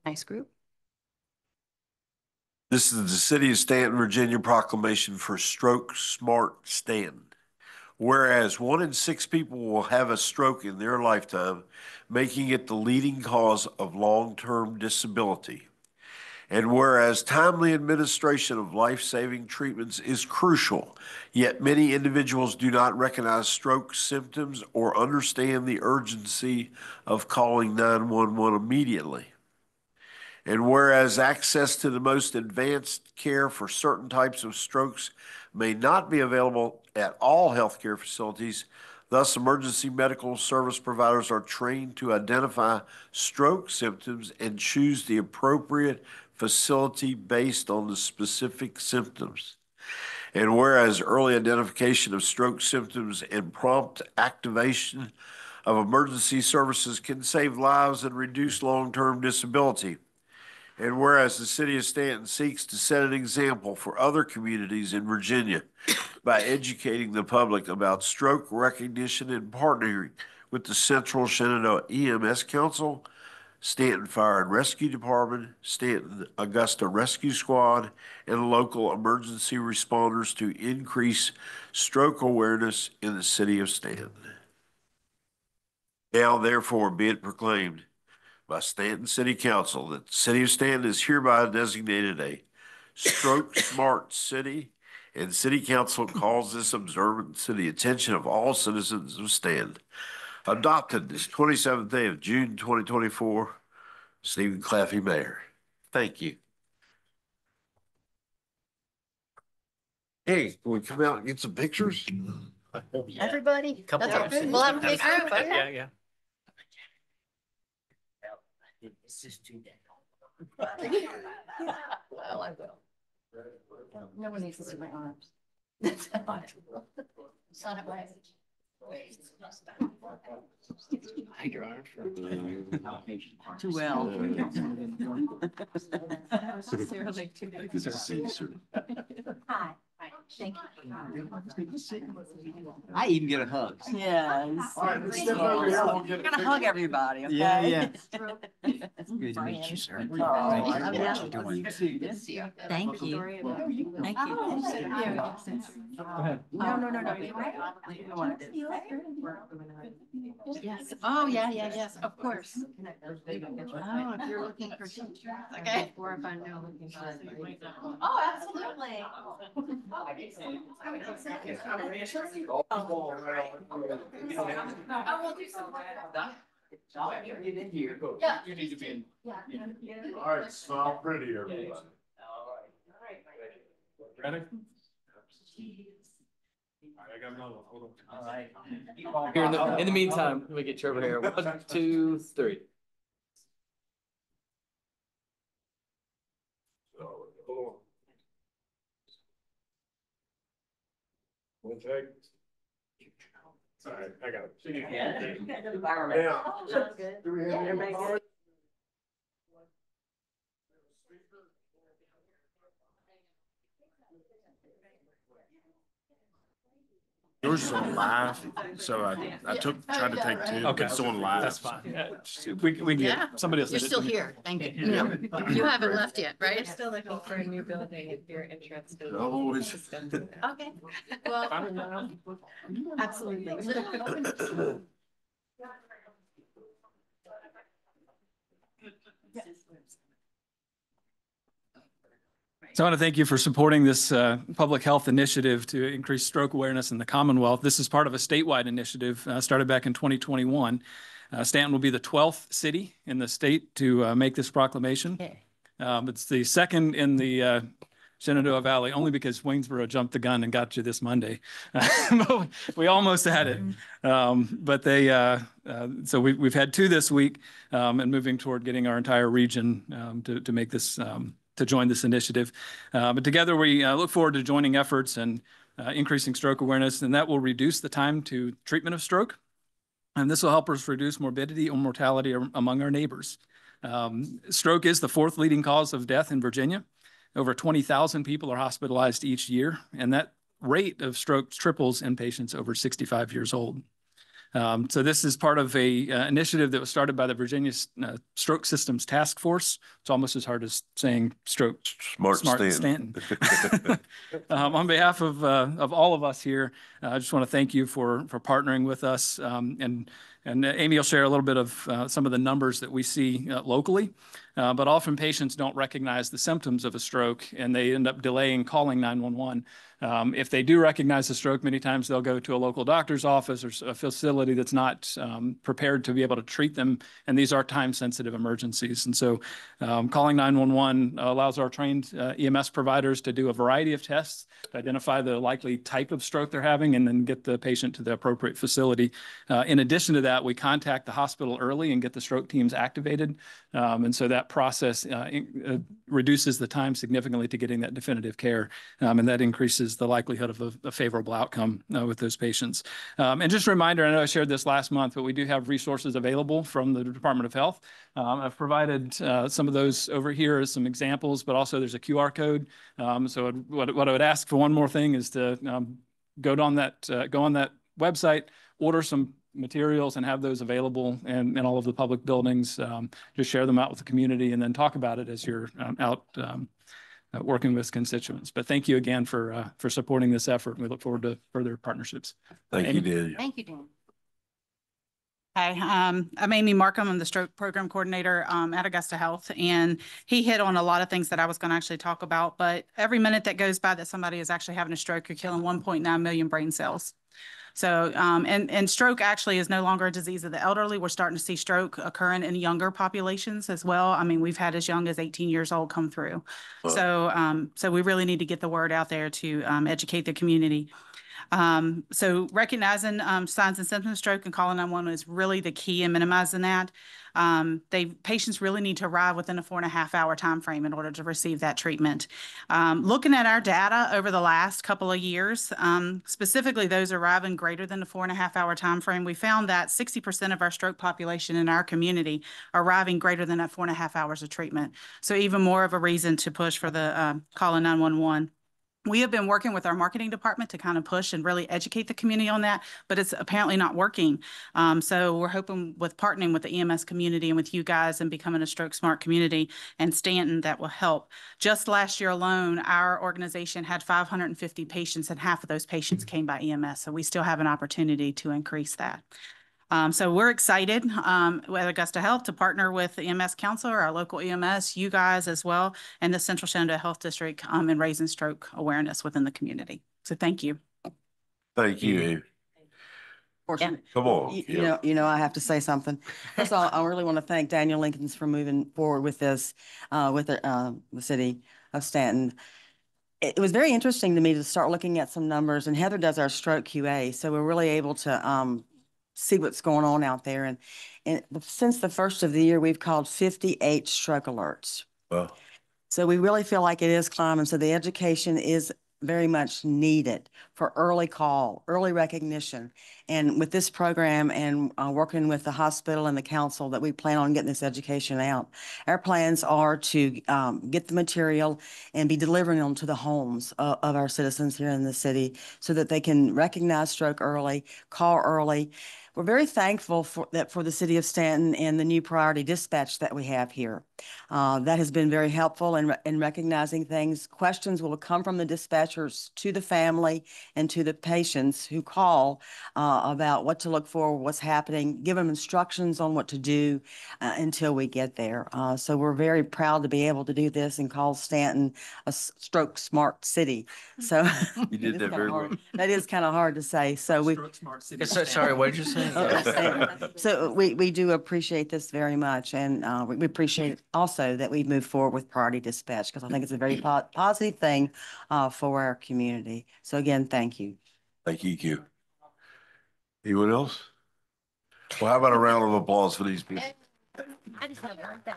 Nice group. This is the City of Staunton, Virginia proclamation for Stroke Smart Staunton. Whereas 1 in 6 people will have a stroke in their lifetime, making it the leading cause of long-term disability. And whereas timely administration of life-saving treatments is crucial, yet many individuals do not recognize stroke symptoms or understand the urgency of calling 911 immediately. And whereas access to the most advanced care for certain types of strokes may not be available at all healthcare facilities, thus emergency medical service providers are trained to identify stroke symptoms and choose the appropriate facility based on the specific symptoms. And whereas early identification of stroke symptoms and prompt activation of emergency services can save lives and reduce long-term disability. And whereas the City of Staunton seeks to set an example for other communities in Virginia by educating the public about stroke recognition and partnering with the Central Shenandoah EMS Council, Staunton Fire and Rescue Department, Staunton Augusta Rescue Squad, and local emergency responders to increase stroke awareness in the City of Staunton. Now, therefore, be it proclaimed by Staunton City Council that the City of Staunton is hereby designated a stroke smart city, and City Council calls this observance to the attention of all citizens of Staunton. Adopted this 27th day of June 2024, Stephen Claffey, Mayor. Thank you. Hey, can we come out and get some pictures? Everybody, Couple that's times. okay. We'll have a big group. Okay. Yeah, yeah. It's just too dead. Well, I will. No one needs to see my arms. That's fine. It's not my age. Hide your arms for Too well. Good to see you, sir. Hi. Thank you. I even get a hug. Yes. All right, let's step over here. We'll get a We're gonna hug everybody, okay? Yeah, yeah. Good to meet you, sir. Thank you for what you're doing. Thank you. Thank you. Yes. Oh, yeah, yeah, yes, of course. Oh, if you're looking for teachers, okay. Or if I know. Oh, absolutely. Yeah. You need to be in. All right, smile pretty, everybody. Ready? I got another one. Hold on. All right. Here in the meantime, let me get you over here. 1, 2, 3. Hold on. One take. All right, I got it. Now, do we have any more? Yours is on live, so I tried to take two, but it's on live. That's fine. We get, somebody else. You're did it. still here. Thank you. No, you haven't left yet, We're right? still looking for a new building if you're interested. Always. Okay. Well, absolutely. So I want to thank you for supporting this public health initiative to increase stroke awareness in the Commonwealth. This is part of a statewide initiative started back in 2021. Staunton will be the 12th city in the state to make this proclamation. It's the second in the Shenandoah Valley, only because Waynesboro jumped the gun and got you this Monday. We almost had it. But so we've had two this week and moving toward getting our entire region to make this to join this initiative. But together we look forward to joining efforts and increasing stroke awareness, and that will reduce the time to treatment of stroke. And this will help us reduce morbidity or mortality among our neighbors. Stroke is the fourth leading cause of death in Virginia. Over 20,000 people are hospitalized each year, and that rate of stroke triples in patients over 65 years old. So this is part of a initiative that was started by the Virginia Stroke Systems Task Force. It's almost as hard as saying stroke smart Stanton. On behalf of all of us here, I just want to thank you for partnering with us. And Amy will share a little bit of some of the numbers that we see locally. But often patients don't recognize the symptoms of a stroke and they end up delaying calling 911. If they do recognize a stroke, many times they'll go to a local doctor's office or a facility that's not prepared to be able to treat them. And these are time-sensitive emergencies. And so calling 911 allows our trained EMS providers to do a variety of tests to identify the likely type of stroke they're having and then get the patient to the appropriate facility. In addition to that, we contact the hospital early and get the stroke teams activated. And so that process reduces the time significantly to getting that definitive care. And that increases the likelihood of a favorable outcome with those patients. And just a reminder, I know I shared this last month, but we do have resources available from the Department of Health. I've provided some of those over here as some examples, but also there's a QR code. So what I would ask for one more thing is to go on that website, order some materials and have those available in all of the public buildings. Just share them out with the community and then talk about it as you're out working with constituents. But thank you again for supporting this effort. We look forward to further partnerships. Thank you, Daniel. Thank you, Dan. Hi, I'm Amy Markham. I'm the stroke program coordinator at Augusta Health, and he hit on a lot of things that I was going to actually talk about. But every minute that goes by that somebody is actually having a stroke, you're killing 1.9 million brain cells. So, and stroke actually is no longer a disease of the elderly. We're starting to see stroke occurring in younger populations as well. I mean, we've had as young as 18 years old come through. So we really need to get the word out there to educate the community. So recognizing signs and symptoms of stroke and calling 911 is really the key in minimizing that. Patients really need to arrive within a 4.5-hour time frame in order to receive that treatment. Looking at our data over the last couple of years, specifically those arriving greater than the 4.5-hour time frame, we found that 60% of our stroke population in our community are arriving greater than that 4.5 hours of treatment. So even more of a reason to push for the calling 911. We have been working with our marketing department to kind of push and really educate the community on that, but it's apparently not working. So we're hoping with partnering with the EMS community and with you guys and becoming a stroke smart community and Staunton that will help. Just last year alone, our organization had 550 patients and half of those patients came by EMS. So we still have an opportunity to increase that. So we're excited with Augusta Health to partner with the EMS Council, our local EMS, you guys as well, and the Central Shenandoah Health District in raising stroke awareness within the community. So thank you. Thank you, Amy. Yeah. Come on. You know, I have to say something. First of all, I really want to thank Daniel Lincolns for moving forward with this, with the city of Staunton. It was very interesting to me to start looking at some numbers, and Heather does our stroke QA, so we're really able to see what's going on out there. And since the first of the year, we've called 58 stroke alerts. Well, so we really feel like it is climbing. So the education is very much needed for early call, early recognition. And with this program and working with the hospital and the council that we plan on getting this education out, our plans are to get the material and be delivering them to the homes of our citizens here in the city so that they can recognize stroke early, call early. We're very thankful for the city of Stanton and the new priority dispatch that we have here. That has been very helpful in recognizing things. Questions will come from the dispatchers to the family and to the patients who call about what to look for, what's happening, give them instructions on what to do until we get there. So we're very proud to be able to do this and call Stanton a stroke smart city. So You did that very well. that is kind of hard to say. So we. Sorry, what did you say? So we do appreciate this very much, and we appreciate also that we move forward with priority dispatch because I think it's a very positive thing for our community. So again, thank you. Thank you, Q. Anyone else? Well, how about a round of applause for these people? I just have one thing.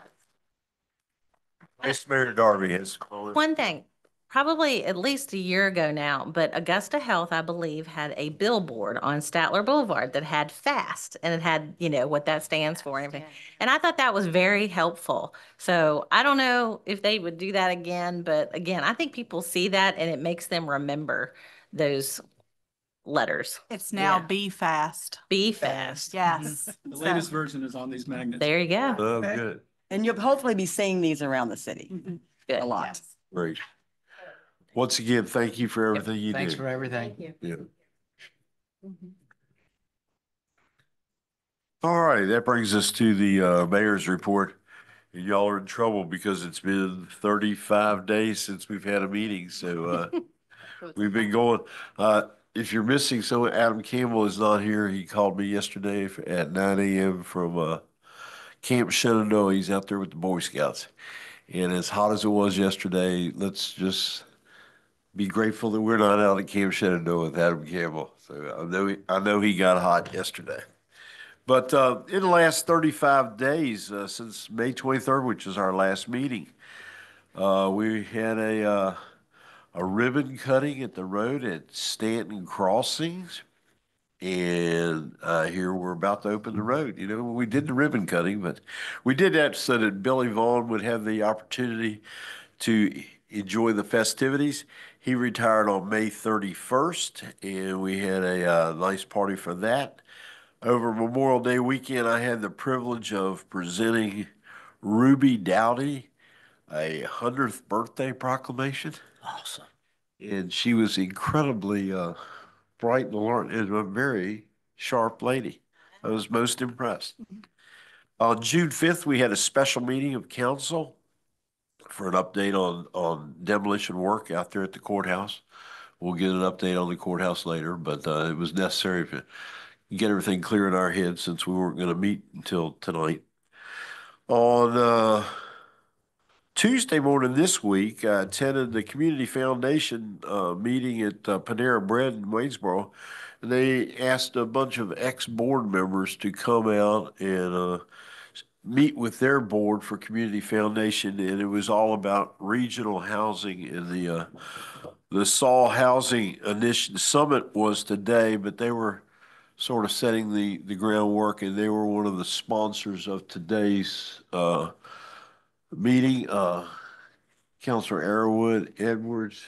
Vice Mayor Darby has. One thing, probably at least a year ago now, but Augusta Health, I believe, had a billboard on Statler Boulevard that had FAST and it had, you know, what that stands for and everything. And I thought that was very helpful. So I don't know if they would do that again, but again, I think people see that and it makes them remember those letters. It's now Yeah. Be Fast. Be fast. Yes. The latest version is on these magnets. There you go. Oh, good. And you'll hopefully be seeing these around the city Good. a lot. Great. Once again, thank you for everything you Thanks did. for everything. Yeah. All right, that brings us to the mayor's report. And y'all are in trouble because it's been 35 days since we've had a meeting. So we've been going. If you're missing someone, Adam Campbell is not here. He called me yesterday at 9 a.m. from Camp Shenandoah. He's out there with the Boy Scouts. And as hot as it was yesterday, let's just be grateful that we're not out at Camp Shenandoah with Adam Campbell. So I know he got hot yesterday. But in the last 35 days, since May 23rd, which is our last meeting, we had a ribbon cutting at the road at Staunton Crossings. And here we're about to open the road. You know, we did the ribbon cutting, but we did that so that Billy Vaughn would have the opportunity to enjoy the festivities. He retired on May 31st, and we had a nice party for that. Over Memorial Day weekend, I had the privilege of presenting Ruby Dowdy a 100th birthday proclamation. Awesome. And she was incredibly bright and alert and a very sharp lady. I was most impressed. On June 5th, we had a special meeting of council for an update on demolition work out there at the courthouse. We'll get an update on the courthouse later, but it was necessary to get everything clear in our heads since we weren't going to meet until tonight. On Tuesday morning this week, I attended the Community Foundation meeting at Panera Bread in Waynesboro. And they asked a bunch of ex-board members to come out and meet with their board for Community Foundation. And it was all about regional housing and the Saw Housing Initiative. Summit was today, but they were sort of setting the groundwork, and they were one of the sponsors of today's meeting. Councilor Arrowwood,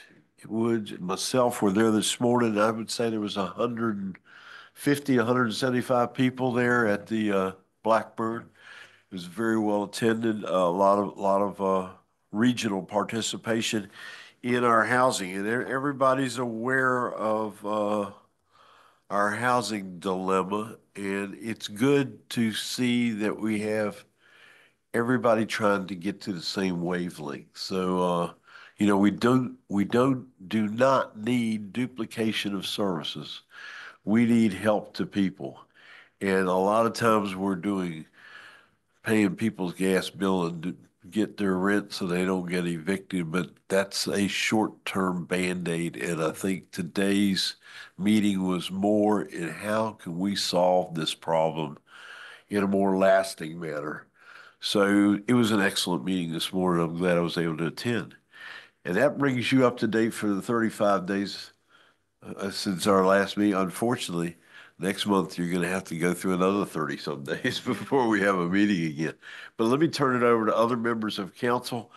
Woods, and myself were there this morning. I would say there was 150, 175 people there at the Blackbird. It was very well attended. A lot of regional participation in our housing, and everybody's aware of our housing dilemma, and it's good to see that we have everybody trying to get to the same wavelength. So, you know, we do not need duplication of services. We need help to people. And a lot of times we're paying people's gas bill and get their rent so they don't get evicted, but that's a short-term Band-Aid. And I think today's meeting was more in how can we solve this problem in a more lasting manner. So it was an excellent meeting this morning. I'm glad I was able to attend. And that brings you up to date for the 35 days since our last meeting. Unfortunately, next month you're going to have to go through another 30 some days before we have a meeting again. But let me turn it over to other members of council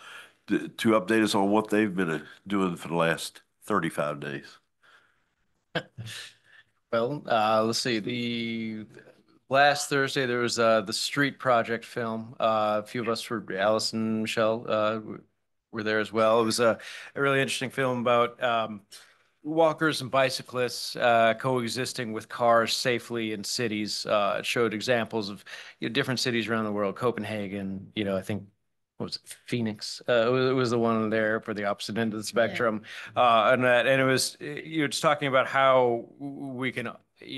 to update us on what they've been doing for the last 35 days. Well, let's see. The last Thursday there was the street project film. A few of us were, Allison, Michelle, were there as well. It was a really interesting film about walkers and bicyclists coexisting with cars safely in cities. It showed examples of different cities around the world. Copenhagen, I think. What was it, Phoenix? It was the one there for the opposite end of the spectrum, and it was just talking about how we can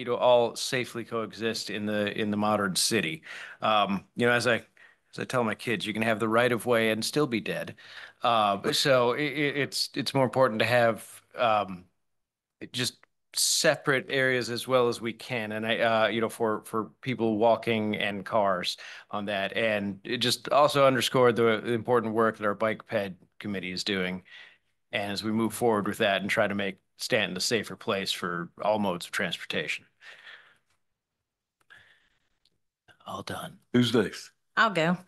all safely coexist in the modern city. As I tell my kids, you can have the right of way and still be dead. So it's more important to have just separate areas as well as we can, and for people walking and cars on that, and it just also underscored the important work that our bike ped committee is doing, and as we move forward with that and try to make Stanton a safer place for all modes of transportation. All done. Who's next? I'll go.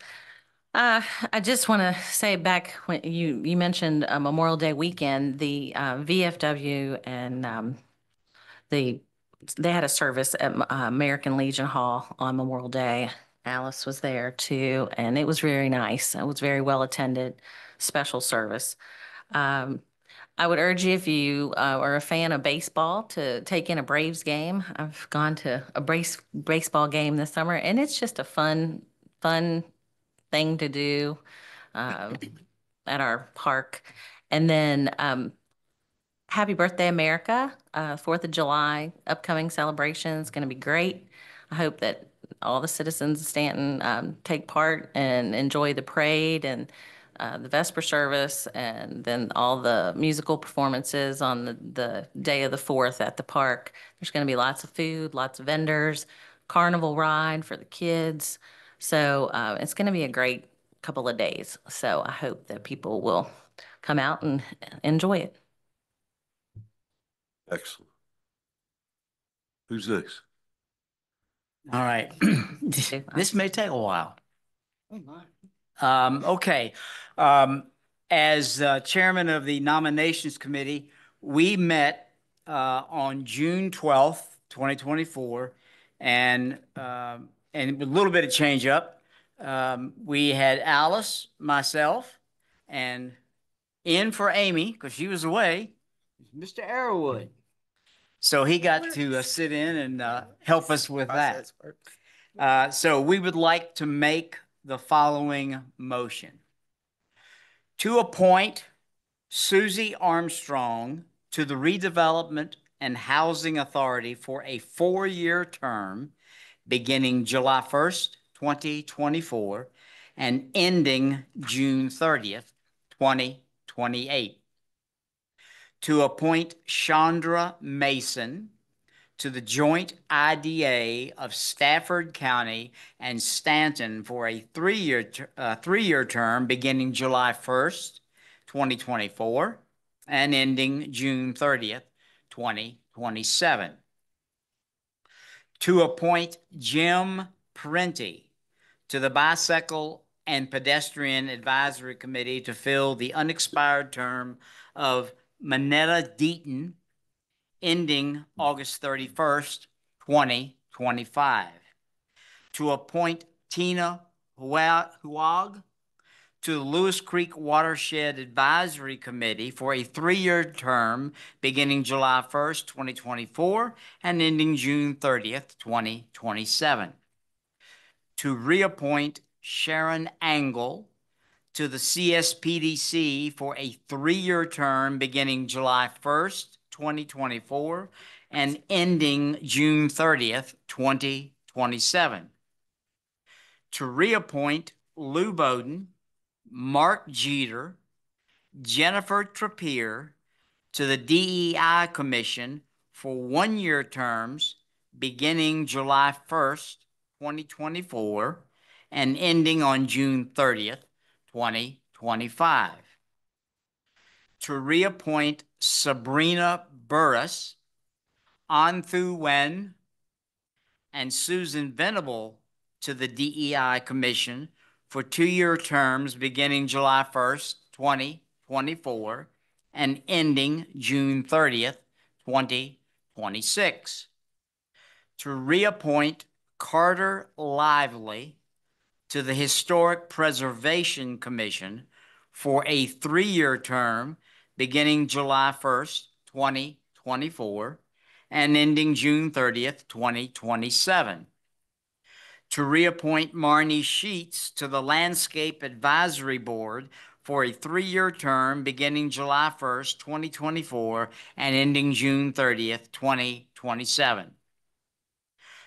I just want to say back when you mentioned Memorial Day weekend, the VFW and they had a service at American Legion Hall on Memorial Day. Alice was there too, and it was very nice. It was very well attended, special service. I would urge you, if you are a fan of baseball, to take in a Braves game. I've gone to a baseball game this summer, and it's just a fun thing to do at our park. And then happy birthday, America. 4th of July, upcoming celebration is going to be great. I hope that all the citizens of Staunton take part and enjoy the parade and the Vesper service, and then all the musical performances on the day of the 4th at the park. There's going to be lots of food, lots of vendors, carnival ride for the kids. So it's going to be a great couple of days. So I hope that people will come out and enjoy it. Excellent. Who's next? All right. This may take a while. Okay. As chairman of the nominations committee, we met on June 12th, 2024, and a little bit of change up. We had Alice, myself, and in for Amy, because she was away, Mr. Arrowwood. So he got to sit in and help us with that. So we would like to make the following motion: to appoint Susie Armstrong to the Redevelopment and Housing Authority for a 4-year term beginning July 1st, 2024 and ending June 30th, 2028. To appoint Chandra Mason to the joint IDA of Stafford County and Staunton for a 3-year term beginning July 1st, 2024 and ending June 30th, 2027. To appoint Jim Parenti to the Bicycle and Pedestrian Advisory Committee to fill the unexpired term of Manetta Deaton, ending August 31st, 2025. To appoint Tina Huag to the Lewis Creek Watershed Advisory Committee for a 3-year term beginning July 1st, 2024 and ending June 30th, 2027. To reappoint Sharon Angle to the CSPDC for a 3-year term beginning July 1st, 2024 and ending June 30th, 2027. To reappoint Lou Bowden, Mark Jeter, Jennifer Trappier to the DEI Commission for 1-year terms beginning July 1st, 2024 and ending on June 30th, 2025. to reappoint Sabrina Burris, Anthu Wen, and Susan Venable to the DEI Commission for 2-year terms beginning July 1st, 2024, and ending June 30th, 2026. To reappoint Carter Lively to the Historic Preservation Commission for a 3-year term beginning July 1st, 2024, and ending June 30th, 2027. To reappoint Marnie Sheets to the Landscape Advisory Board for a 3-year term beginning July 1st, 2024, and ending June 30th, 2027.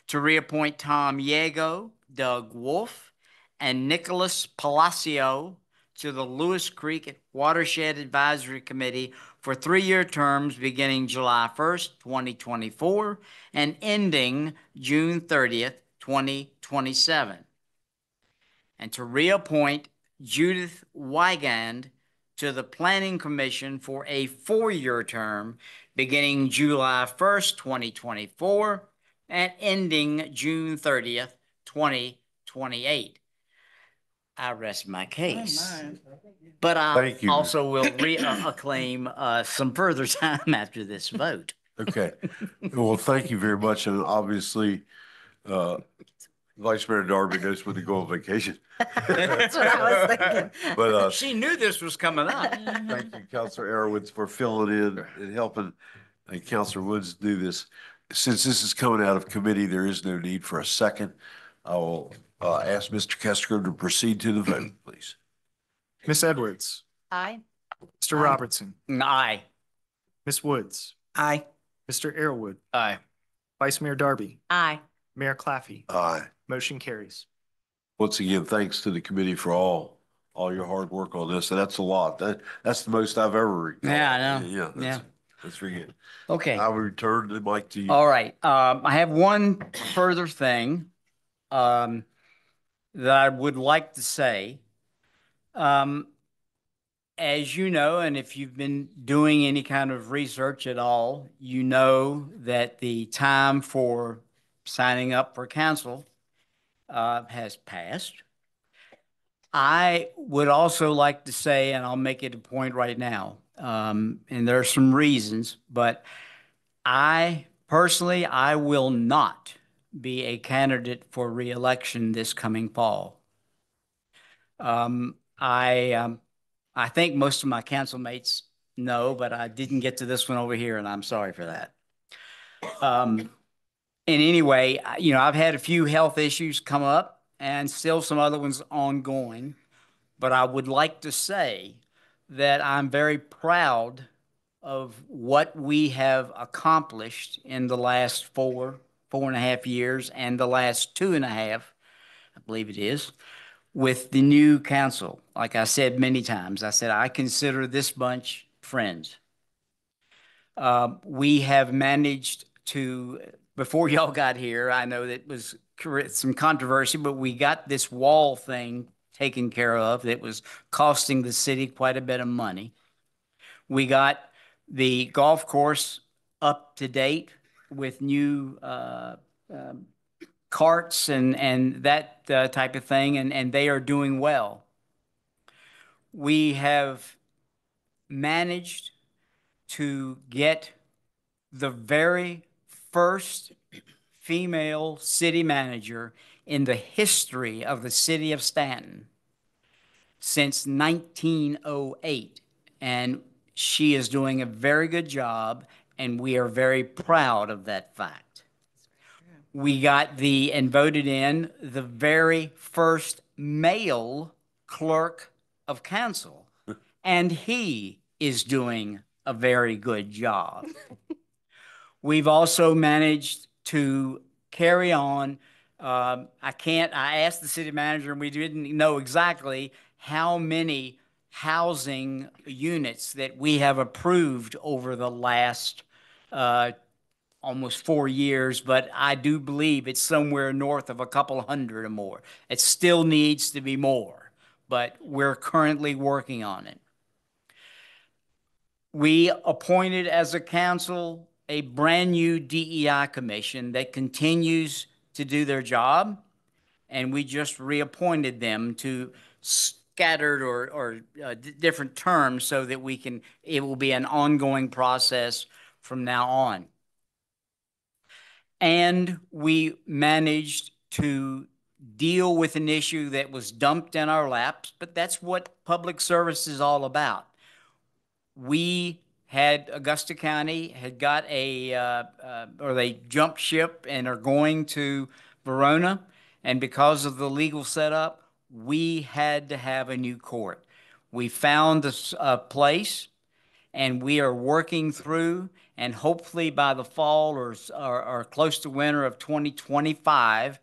To reappoint Tom Yago, Doug Wolf, and Nicholas Palacio to the Lewis Creek Watershed Advisory Committee for 3-year terms beginning July 1st, 2024, and ending June 30th, 2027. And to reappoint Judith Wigand to the Planning Commission for a 4-year term beginning July 1st, 2024, and ending June 30th, 2028. I rest my case. But I Thank you. also will acclaim some further time after this vote. Okay. Well, thank you very much. And obviously, Vice Mayor Darby knows when to go on vacation. That's what I was thinking. But She knew this was coming up. thank you, Counselor Arowitz, for filling in and helping Counselor Woods do this. Since this is coming out of committee, there is no need for a second. I will ask Mr. Kestrick to proceed to the vote, please. Miss Edwards, Aye. Mr. Robertson, Aye. Miss Woods, Aye. Mr. Arrowood, Aye. Vice Mayor Darby, Aye. Mayor Claffey. Aye. Motion carries. Once again, thanks to the committee for all your hard work on this. And that's a lot. That's the most I've ever recalled. Yeah, I know. Yeah. Yeah. That's very good. Okay. I will return the mic to you. All right. I have one further thing that I would like to say. As you know, and if you've been doing any kind of research at all, you know that the time for signing up for council has passed. I would also like to say, and I'll make it a point right now, and there are some reasons, but I personally, I will not be a candidate for reelection this coming fall. I think most of my council mates know, but I didn't get to this one over here, and I'm sorry for that. In any way, you know, I've had a few health issues come up and still some other ones ongoing, but I would like to say that I'm very proud of what we have accomplished in the last 4.5 years and the last 2.5, I believe it is, with the new council. Like I said many times, I said, I consider this bunch friends. We have managed to, before y'all got here, I know that was some controversy, but we got this wall thing taken care of that was costing the city quite a bit of money. We got the golf course up to date with new carts and that type of thing, and they are doing well. We have managed to get the very first female city manager in the history of the city of Staunton since 1908, and she is doing a very good job, and we are very proud of that fact. We got and voted in the very first male clerk of council, and he is doing a very good job. We've also managed to carry on. I asked the city manager, and we didn't know exactly how many housing units that we have approved over the last almost 4 years, but I do believe it's somewhere north of a couple hundred or more. It still needs to be more, but we're currently working on it. We appointed as a council a brand new DEI commission that continues to do their job. And we just reappointed them to scattered or different terms so that it will be an ongoing process from now on. And we managed to deal with an issue that was dumped in our laps, but that's what public service is all about. Augusta County had got or they jumped ship and are going to Verona. And because of the legal setup, we had to have a new court. We found a place, and we are working through, and hopefully by the fall or close to winter of 2025,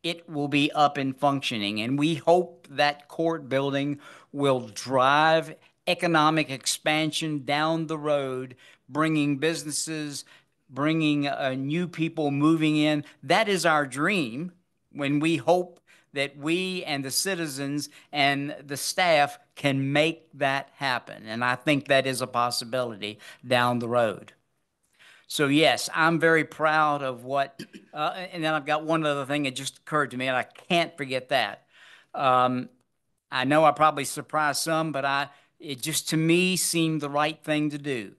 it will be up and functioning. And we hope that court building will drive economic expansion down the road, bringing businesses, bringing new people moving in. That is our dream, when we hope that we and the citizens and the staff can make that happen. And I think that is a possibility down the road. So yes, I'm very proud of what, and then I've got one other thing that just occurred to me, and I can't forget that. I know I probably surprised some, but it just to me seemed the right thing to do.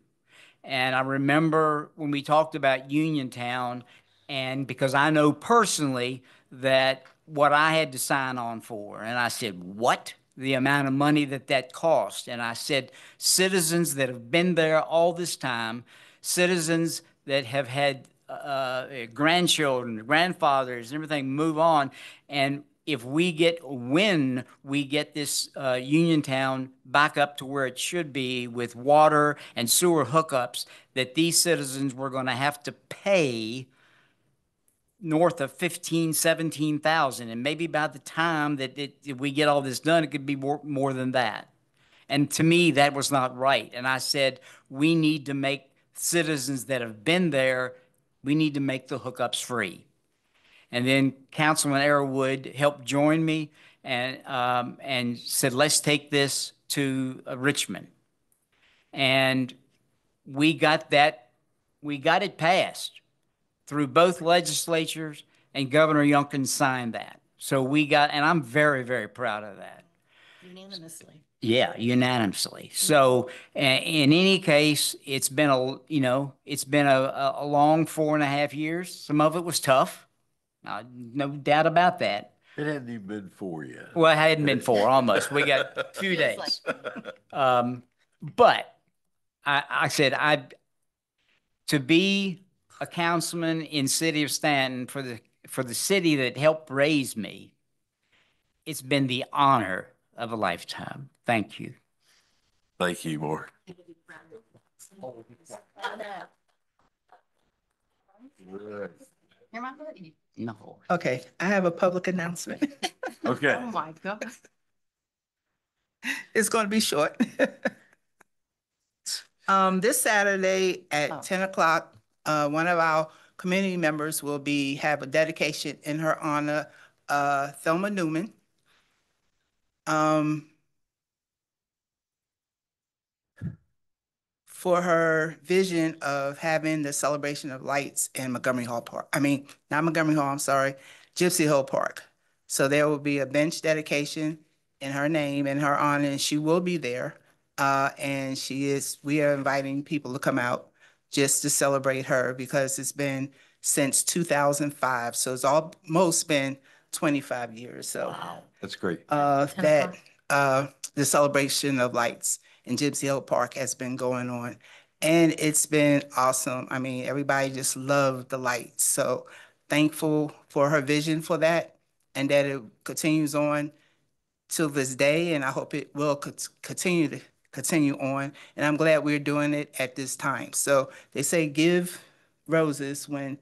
And I remember when we talked about Uniontown, and because I know personally that what I had to sign on for, and I said, what? The amount of money that cost. And I said, citizens that have been there all this time, citizens that have had grandchildren, grandfathers, and everything move on. And when we get this Uniontown back up to where it should be with water and sewer hookups, that these citizens were going to have to pay north of 15, 17,000. And maybe by the time that we get all this done, it could be more than that. And to me, that was not right. And I said, we need to make citizens that have been there, we need to make the hookups free. And then Councilman Arrowood helped join me and said, let's take this to Richmond. And we got it passed through both legislatures, and Governor Youngkin signed that. So and I'm very, very proud of that. Unanimously. Yeah, unanimously. So in any case, it's been a long 4.5 years. Some of it was tough. No doubt about that. It hadn't even been 4 yet. Well, it hadn't been 4, almost. We got 2 days. But I said, to be a councilman in city of Staunton for the city that helped raise me, it's been the honor of a lifetime. Thank you. Thank you, Mark. You're my buddy. No. Okay, I have a public announcement. Okay. Oh my God. It's going to be short. This Saturday at 10 o'clock, one of our community members will have a dedication in her honor, Thelma Newman. For her vision of having the celebration of lights in Montgomery Hall Park. I mean, not Montgomery Hall, I'm sorry, Gypsy Hill Park. So there will be a bench dedication in her name, in her honor, and she will be there. And we are inviting people to come out just to celebrate her, because it's been since 2005. So it's almost been 25 years. So wow, that's great. The celebration of lights in Gypsy Hill Park has been going on, and it's been awesome. I mean, everybody just loved the lights. So thankful for her vision for that, and that it continues on till this day. And I hope it will continue on. And I'm glad we're doing it at this time. So they say give roses when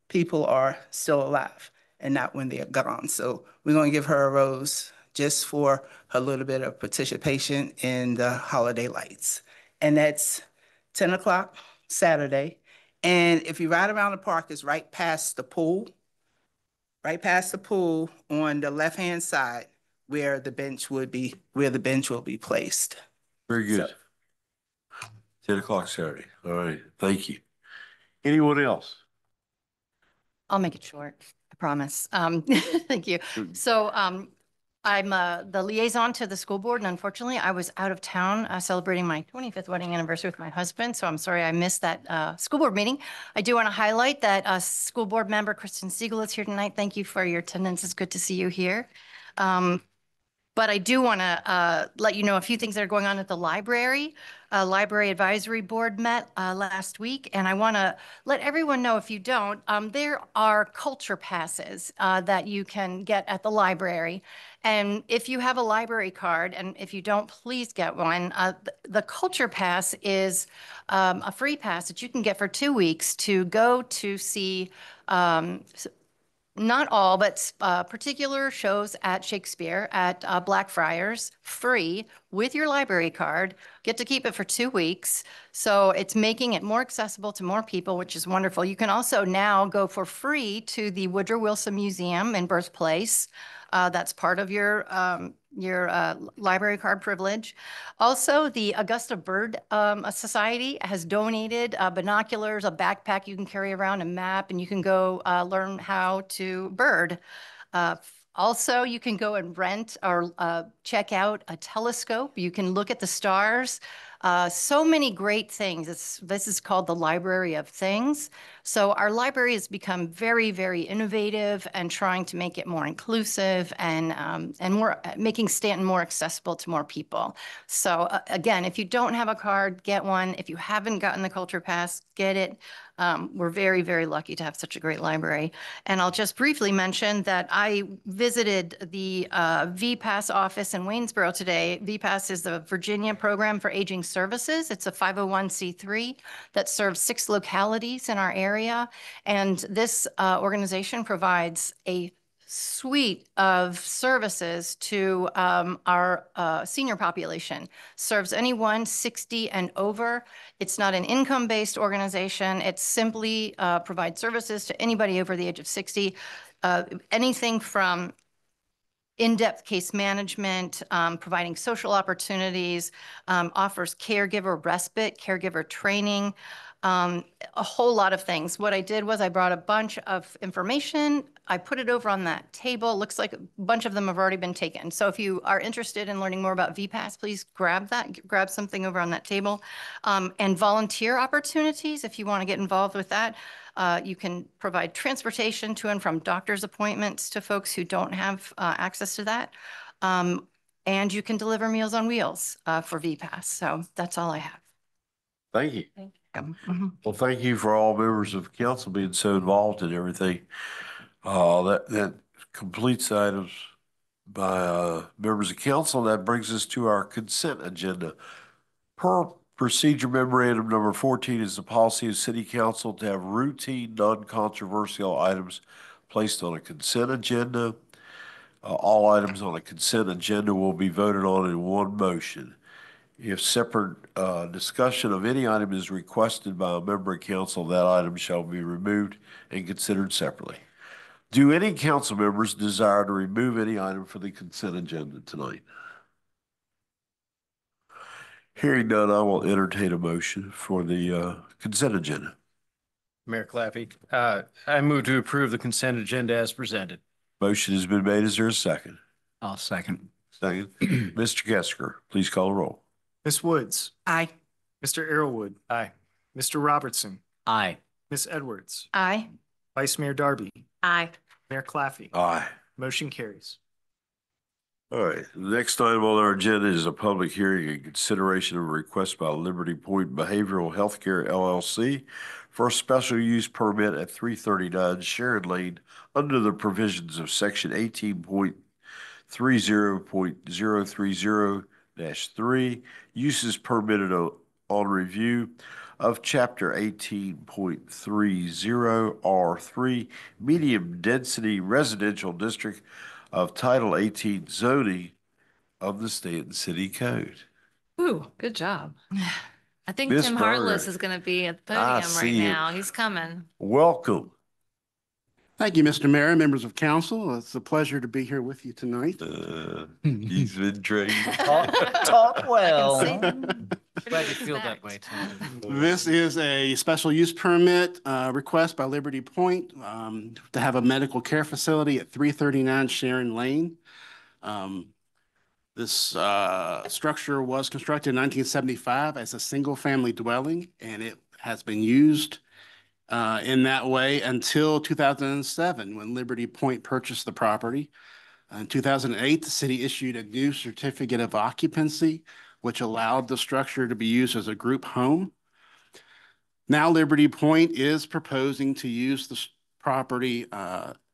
people are still alive and not when they're gone. So we're going to give her a rose just for her little bit of participation in the holiday lights. And that's 10 o'clock Saturday. And if you ride around the park, it's right past the pool on the left-hand side where the bench will be placed. Very good. 10 o'clock Saturday. All right, thank you. Anyone else? I'll make it short, I promise. Thank you. So I'm the liaison to the school board, and unfortunately, I was out of town celebrating my 25th wedding anniversary with my husband, so I'm sorry I missed that school board meeting. I do want to highlight that school board member Kristen Siegel is here tonight. Thank you for your attendance. It's good to see you here. But I do want to let you know a few things that are going on at the library. Library Advisory Board met last week, and I want to let everyone know, if you don't, there are culture passes that you can get at the library. And if you have a library card, and if you don't, please get one. The culture pass is a free pass that you can get for 2 weeks to go to see not all, but particular shows at Shakespeare at Blackfriars, free with your library card. Get to keep it for 2 weeks. So it's making it more accessible to more people, which is wonderful. You can also now go for free to the Woodrow Wilson Museum in Birthplace. That's part of your library card privilege. Also, the Augusta Bird Society has donated binoculars, a backpack you can carry around, a map, and you can go learn how to bird. Also, you can go and rent or check out a telescope. You can look at the stars. So many great things. This is called the Library of Things. So our library has become very, very innovative and trying to make it more inclusive and more making Staunton more accessible to more people. So again, if you don't have a card, get one. If you haven't gotten the Culture Pass, get it. We're very, very lucky to have such a great library. And I'll just briefly mention that I visited the VPAS office in Waynesboro today. VPAS is the Virginia Program for Aging Services. It's a 501c3 that serves 6 localities in our area. And this organization provides a suite of services to our senior population. Serves anyone 60 and over. It's not an income-based organization. It simply provides services to anybody over the age of 60. Anything from in-depth case management, providing social opportunities, offers caregiver respite, caregiver training, a whole lot of things. What I did was I brought a bunch of information. I put it over on that table. Looks like a bunch of them have already been taken. So if you are interested in learning more about VPAS, please grab that, grab something over on that table. And volunteer opportunities, if you want to get involved with that. You can provide transportation to and from doctor's appointments to folks who don't have access to that. And you can deliver Meals on Wheels for VPAS. So that's all I have. Thank you. Thank you. Well, thank you for all members of council being so involved in everything. That completes items by members of council. That brings us to our consent agenda. Per procedure memorandum number 14 is the policy of city council to have routine, non-controversial items placed on a consent agenda. All items on a consent agenda will be voted on in one motion. If separate discussion of any item is requested by a member of council, that item shall be removed and considered separately. Do any council members desire to remove any item from the consent agenda tonight? Hearing none, I will entertain a motion for the consent agenda. Mayor Claffey, I move to approve the consent agenda as presented. Motion has been made. Is there a second? I'll second. Second. Mr. Gesker, please call the roll. Ms. Woods. Aye. Mr. Arrowood. Aye. Mr. Robertson. Aye. Ms. Edwards. Aye. Vice Mayor Darby. Aye. Mayor Claffey. Aye. Motion carries. All right, the next item on our agenda is a public hearing and consideration of a request by Liberty Point Behavioral Healthcare LLC for a special use permit at 339 Sharon Lane under the provisions of section 18.30.030-3, uses permitted on review of chapter 18.30 R3, medium density residential district of Title 18 zoning of the Staunton City Code. Ooh, good job. I think Miss Tim Berger. Hartless is going to be at the I podium right see him. now. He's coming. Welcome. Thank you, Mr. Mayor, members of council. It's a pleasure to be here with you tonight. He's been trained. Talk well. Glad you feel that way, Tim. This is a special use permit request by Liberty Point to have a medical care facility at 339 Sharon Lane. This structure was constructed in 1975 as a single-family dwelling, and it has been used in that way until 2007, when Liberty Point purchased the property. In 2008, the city issued a new certificate of occupancy, which allowed the structure to be used as a group home. Now, Liberty Point is proposing to use the property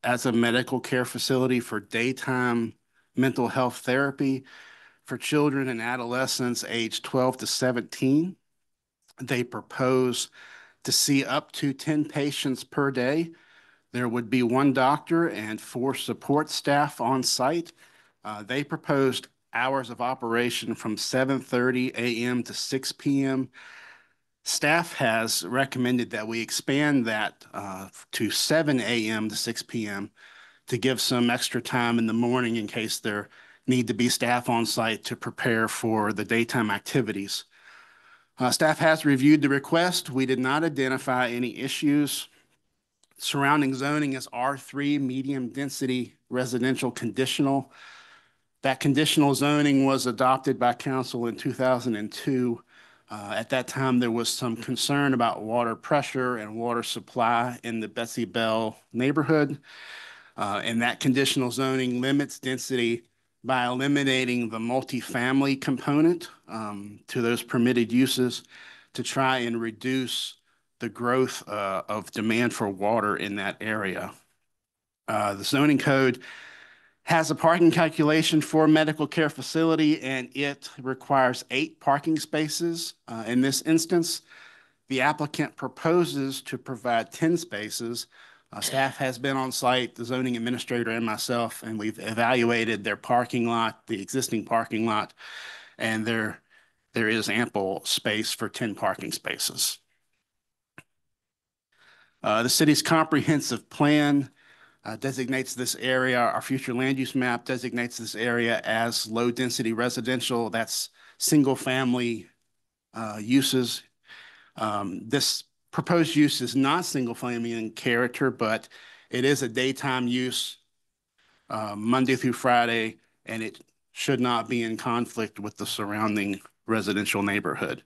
as a medical care facility for daytime mental health therapy for children and adolescents aged 12 to 17. They propose to see up to 10 patients per day. There would be 1 doctor and 4 support staff on site. They proposed hours of operation from 7:30 a.m. to 6 p.m. Staff has recommended that we expand that to 7 a.m. to 6 p.m. to give some extra time in the morning in case there need to be staff on site to prepare for the daytime activities. Staff has reviewed the request. We did not identify any issues. Surrounding zoning is R3 medium density residential conditional. That conditional zoning was adopted by council in 2002. At that time, there was some concern about water pressure and water supply in the Betsy Bell neighborhood. And that conditional zoning limits density by eliminating the multifamily component to those permitted uses to try and reduce the growth of demand for water in that area. The zoning code has a parking calculation for a medical care facility, and it requires 8 parking spaces. In this instance, the applicant proposes to provide 10 spaces. Staff has been on site, the zoning administrator and myself, and we've evaluated their parking lot, the existing parking lot, and there is ample space for 10 parking spaces. The city's comprehensive plan designates this area, our future land use map designates this area as low density residential. That's single family uses. This proposed use is not single family in character, but it is a daytime use Monday through Friday, and it should not be in conflict with the surrounding residential neighborhood.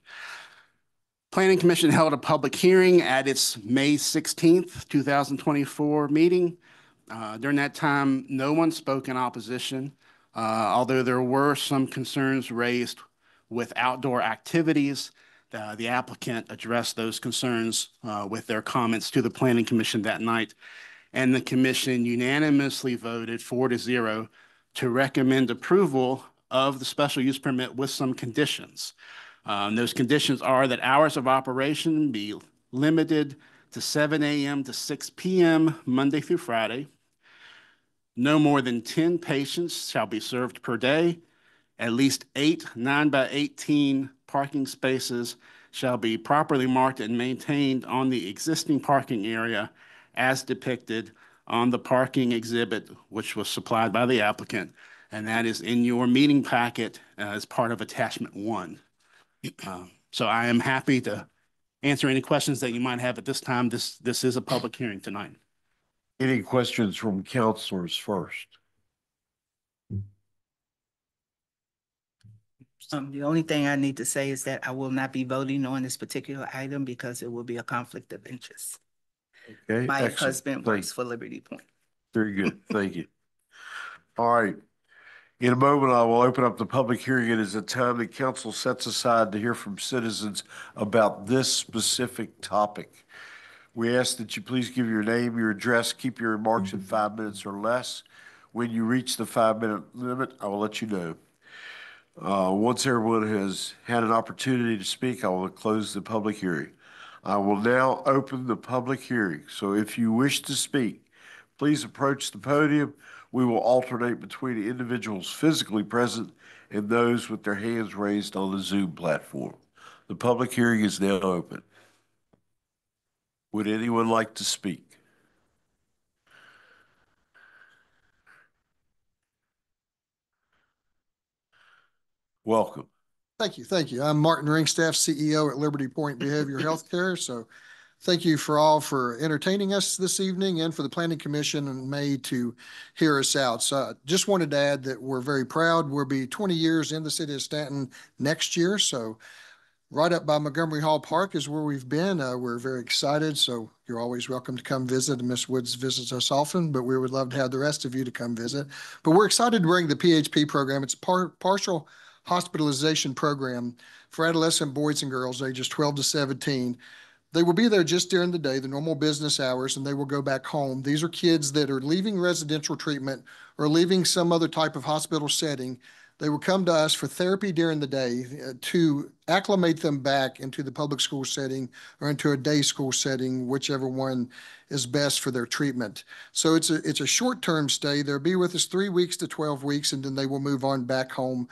Planning Commission held a public hearing at its May 16th, 2024 meeting. During that time, no one spoke in opposition, although there were some concerns raised with outdoor activities. The applicant addressed those concerns with their comments to the Planning Commission that night, and the commission unanimously voted 4-0 to recommend approval of the special use permit with some conditions. Those conditions are that hours of operation be limited to 7 a.m. to 6 p.m. Monday through Friday. No more than 10 patients shall be served per day. At least 8 9x18 parking spaces shall be properly marked and maintained on the existing parking area as depicted on the parking exhibit, which was supplied by the applicant, and that is in your meeting packet as part of attachment 1. So I am happy to answer any questions that you might have at this time. This is a public hearing tonight. Any questions from counselors first? The only thing I need to say is that I will not be voting on this particular item because it will be a conflict of interest. Okay, My excellent. husband works for Liberty Point. Very good. Thank you. All right. In a moment, I will open up the public hearing. It is a time that council sets aside to hear from citizens about this specific topic. We ask that you please give your name, your address, keep your remarks in 5 minutes or less. When you reach the 5-minute limit, I will let you know. Once everyone has had an opportunity to speak, I will close the public hearing. I will now open the public hearing. So if you wish to speak, please approach the podium. We will alternate between individuals physically present and those with their hands raised on the Zoom platform. The public hearing is now open. Would anyone like to speak? welcome. Thank you. Thank you. I'm Martin Ringstaff, CEO at Liberty Point Behavioral Healthcare. So thank you for entertaining us this evening and for the Planning Commission in May to hear us out. So I just wanted to add that we're very proud. We'll be 20 years in the city of Staunton next year. So right up by Montgomery Hall Park is where we've been. We're very excited. So you're always welcome to come visit. And Ms. Woods visits us often, but we would love to have the rest of you to come visit. But we're excited to bring the PHP program. It's a partial hospitalization program for adolescent boys and girls ages 12 to 17. They will be there just during the day, the normal business hours, and they will go back home. These are kids that are leaving residential treatment or leaving some other type of hospital setting. They will come to us for therapy during the day to acclimate them back into the public school setting or into a day school setting, whichever one is best for their treatment. So it's a short-term stay. They'll be with us 3 weeks to 12 weeks, and then they will move on back home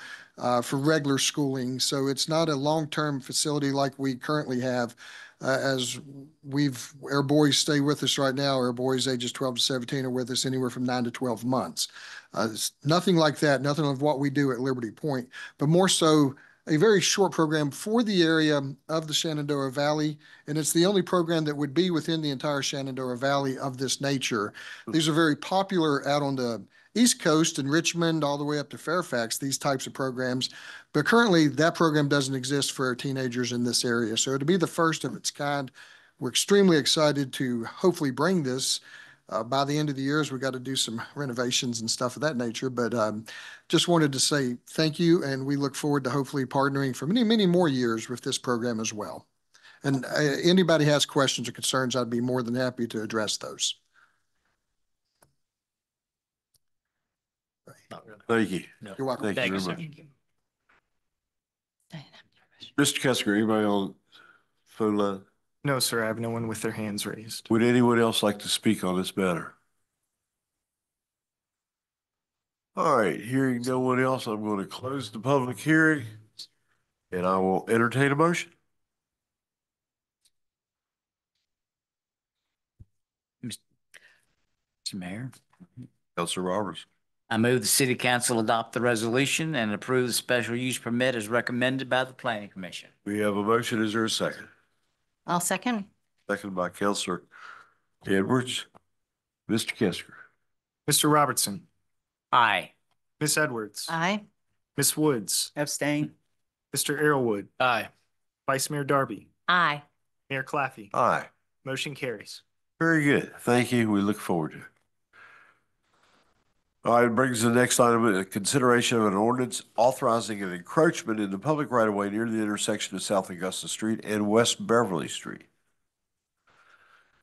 for regular schooling. So it's not a long-term facility like we currently have. As our boys stay with us right now, our boys ages 12 to 17 are with us anywhere from 9 to 12 months. It's nothing like that, nothing of what we do at Liberty Point, but more so a very short program for the area of the Shenandoah Valley. And it's the only program that would be within the entire Shenandoah Valley of this nature. These are very popular out on the East Coast and Richmond all the way up to Fairfax, these types of programs. But currently that program doesn't exist for our teenagers in this area. So it'll be the first of its kind. We're extremely excited to hopefully bring this. By the end of the year, we got to do some renovations and stuff of that nature. But just wanted to say thank you, and we look forward to hopefully partnering for many, many more years with this program as well. And anybody has questions or concerns, I'd be more than happy to address those. Thank you. You're welcome. Thank you very much. Mr. Kester, anybody on phone line? No, sir. I have no one with their hands raised. Would anyone else like to speak on this matter? All right, hearing no one else, I'm going to close the public hearing and I will entertain a motion. Mr. Mayor, Councilor Roberts. I move the city council adopt the resolution and approve the special use permit as recommended by the planning commission. We have a motion. Is there a second? I'll second. Second by Councilor Edwards. Mr. Kester. Mr. Robertson. Aye. Miss Edwards. Aye. Miss Woods. Abstain. Mr. Arrowwood. Aye. Vice Mayor Darby. Aye. Mayor Claffey. Aye. Motion carries. Very good. Thank you. We look forward to it. All right, it brings the next item, consideration of an ordinance authorizing an encroachment in the public right-of-way near the intersection of South Augusta Street and West Beverly Street.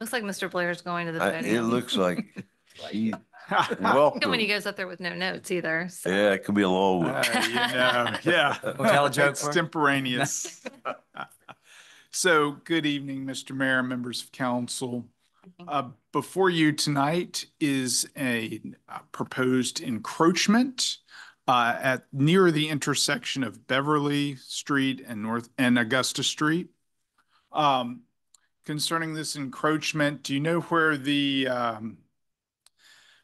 Looks like Mr. Blair's going to the It podium. looks like he, Good welcome. when he goes up there with no notes either. So. Yeah, it could be a long one. Yeah. Tell a joke for him? Extemporaneous. So, good evening, Mr. Mayor, members of council. Before you tonight is a proposed encroachment at near the intersection of Beverly Street and Augusta Street. Concerning this encroachment, do you know where the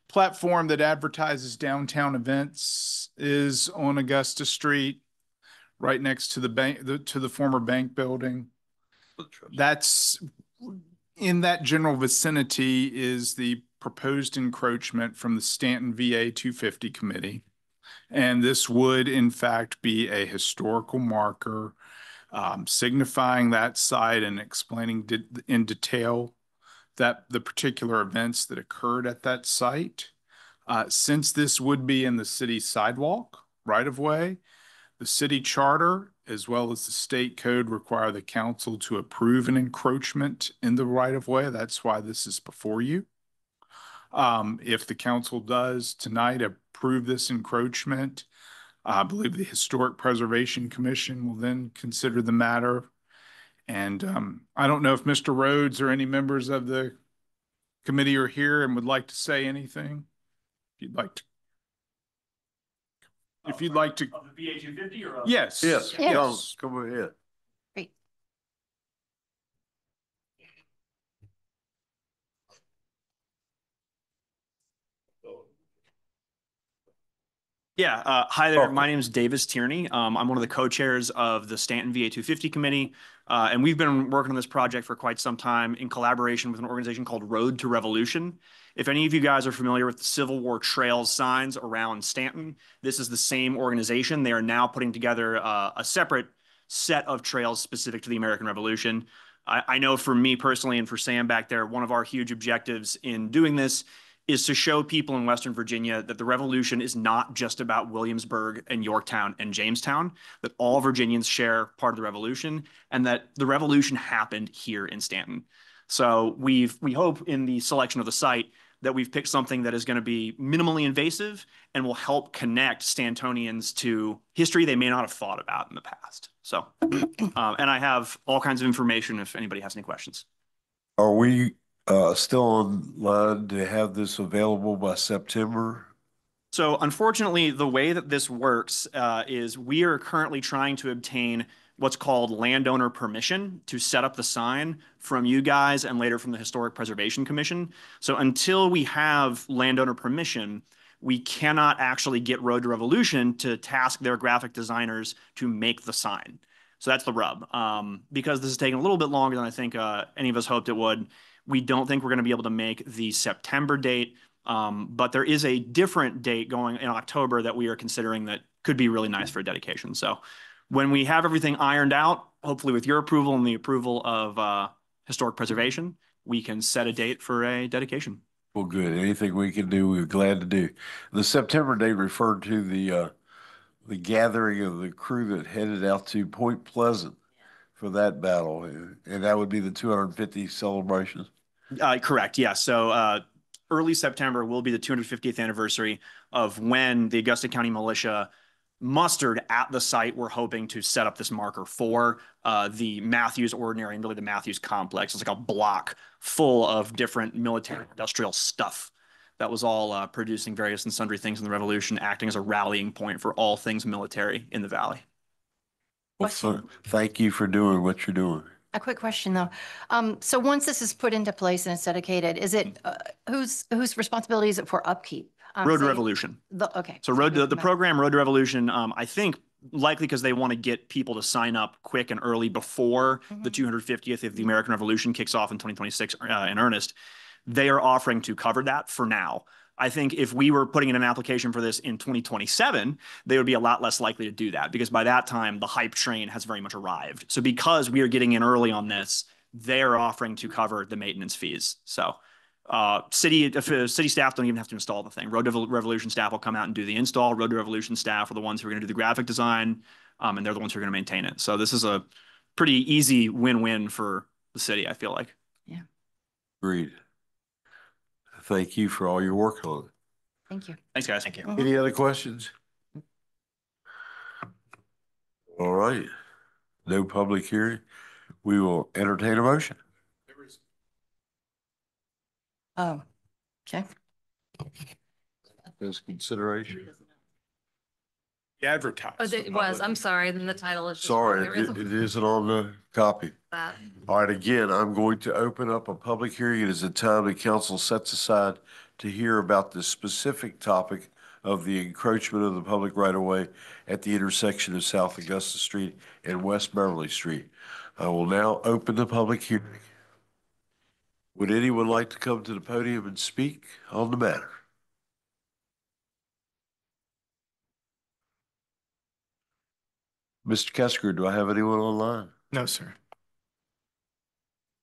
platform that advertises downtown events is on Augusta Street, right next to the bank, to the former bank building? That's in that general vicinity is the proposed encroachment from the Staunton VA 250 committee. And this would in fact be a historical marker signifying that site and explaining in detail that the particular events that occurred at that site. Since this would be in the city sidewalk right of way, the city charter as well as the state code require the council to approve an encroachment in the right of way. That's why this is before you. If the council does tonight approve this encroachment, I believe the Historic Preservation Commission will then consider the matter. And I don't know if Mr. Rhodes or any members of the committee are here and would like to say anything. If you'd like to. If you'd like to. Of the VA 250 or? Yes. Yes. Yes. Come ahead. Great. Yeah, hi there. My name is Davis Tierney. I'm one of the co-chairs of the Staunton VA 250 committee, and we've been working on this project for quite some time in collaboration with an organization called Road to Revolution. If any of you guys are familiar with the Civil War trails signs around Staunton, this is the same organization. They are now putting together a separate set of trails specific to the American Revolution. I know for me personally and for Sam back there, one of our huge objectives in doing this is to show people in Western Virginia that the revolution is not just about Williamsburg and Yorktown and Jamestown, that all Virginians share part of the revolution and that the revolution happened here in Staunton. So we hope in the selection of the site that we've picked something that is going to be minimally invasive and will help connect Stantonians to history they may not have thought about in the past. So, and I have all kinds of information if anybody has any questions. Are we still online to have this available by September? So unfortunately, the way that this works is we are currently trying to obtain what's called landowner permission to set up the sign from you guys and later from the Historic Preservation Commission. So until we have landowner permission, we cannot actually get Road to Revolution to task their graphic designers to make the sign. So that's the rub. Because this is taking a little bit longer than I think any of us hoped it would, we don't think we're going to be able to make the September date. But there is a different date going in October that we are considering that could be really nice for a dedication. So when we have everything ironed out, hopefully with your approval and the approval of Historic Preservation, we can set a date for a dedication. Well, good. Anything we can do, we're glad to do. The September date referred to the gathering of the crew that headed out to Point Pleasant for that battle, and that would be the 250 celebrations. Correct. Yeah. So early September will be the 250th anniversary of when the Augusta County Militia mustered at the site we're hoping to set up this marker for the Matthews Ordinary and really the Matthews Complex. It's like a block full of different military industrial stuff that was all producing various and sundry things in the Revolution, acting as a rallying point for all things military in the Valley. Well, thank you for doing what you're doing. A quick question though. So once this is put into place and it's dedicated, is it, whose responsibility is it for upkeep? Road to say- Revolution. Okay. So the program Road to Revolution, I think likely because they want to get people to sign up quick and early before the 250th of the American Revolution kicks off in 2026 in earnest, they are offering to cover that for now. I think if we were putting in an application for this in 2027, they would be a lot less likely to do that because by that time, the hype train has very much arrived. So because we are getting in early on this, they're offering to cover the maintenance fees. So city staff don't even have to install the thing. Road to Revolution staff will come out and do the install. Road to Revolution staff are the ones who are going to do the graphic design, and they're the ones who are going to maintain it. So this is a pretty easy win-win for the city, I feel like. Yeah. Agreed. Thank you for all your work on it. Thank you. Thanks, guys. Thank you. Any other questions? All right. No public hearing. We will entertain a motion. Oh, okay. There's consideration. Advertised. Oh, it was. I'm sorry. Then the title is. just Sorry, wrong. There is it isn't on the copy. that. All right, again, I'm going to open up a public hearing. It is a time the council sets aside to hear about the specific topic of the encroachment of the public right-of-way at the intersection of South Augusta Street and West Beverly Street. I will now open the public hearing. Would anyone like to come to the podium and speak on the matter? Mr. Kesker, do I have anyone online? No, sir.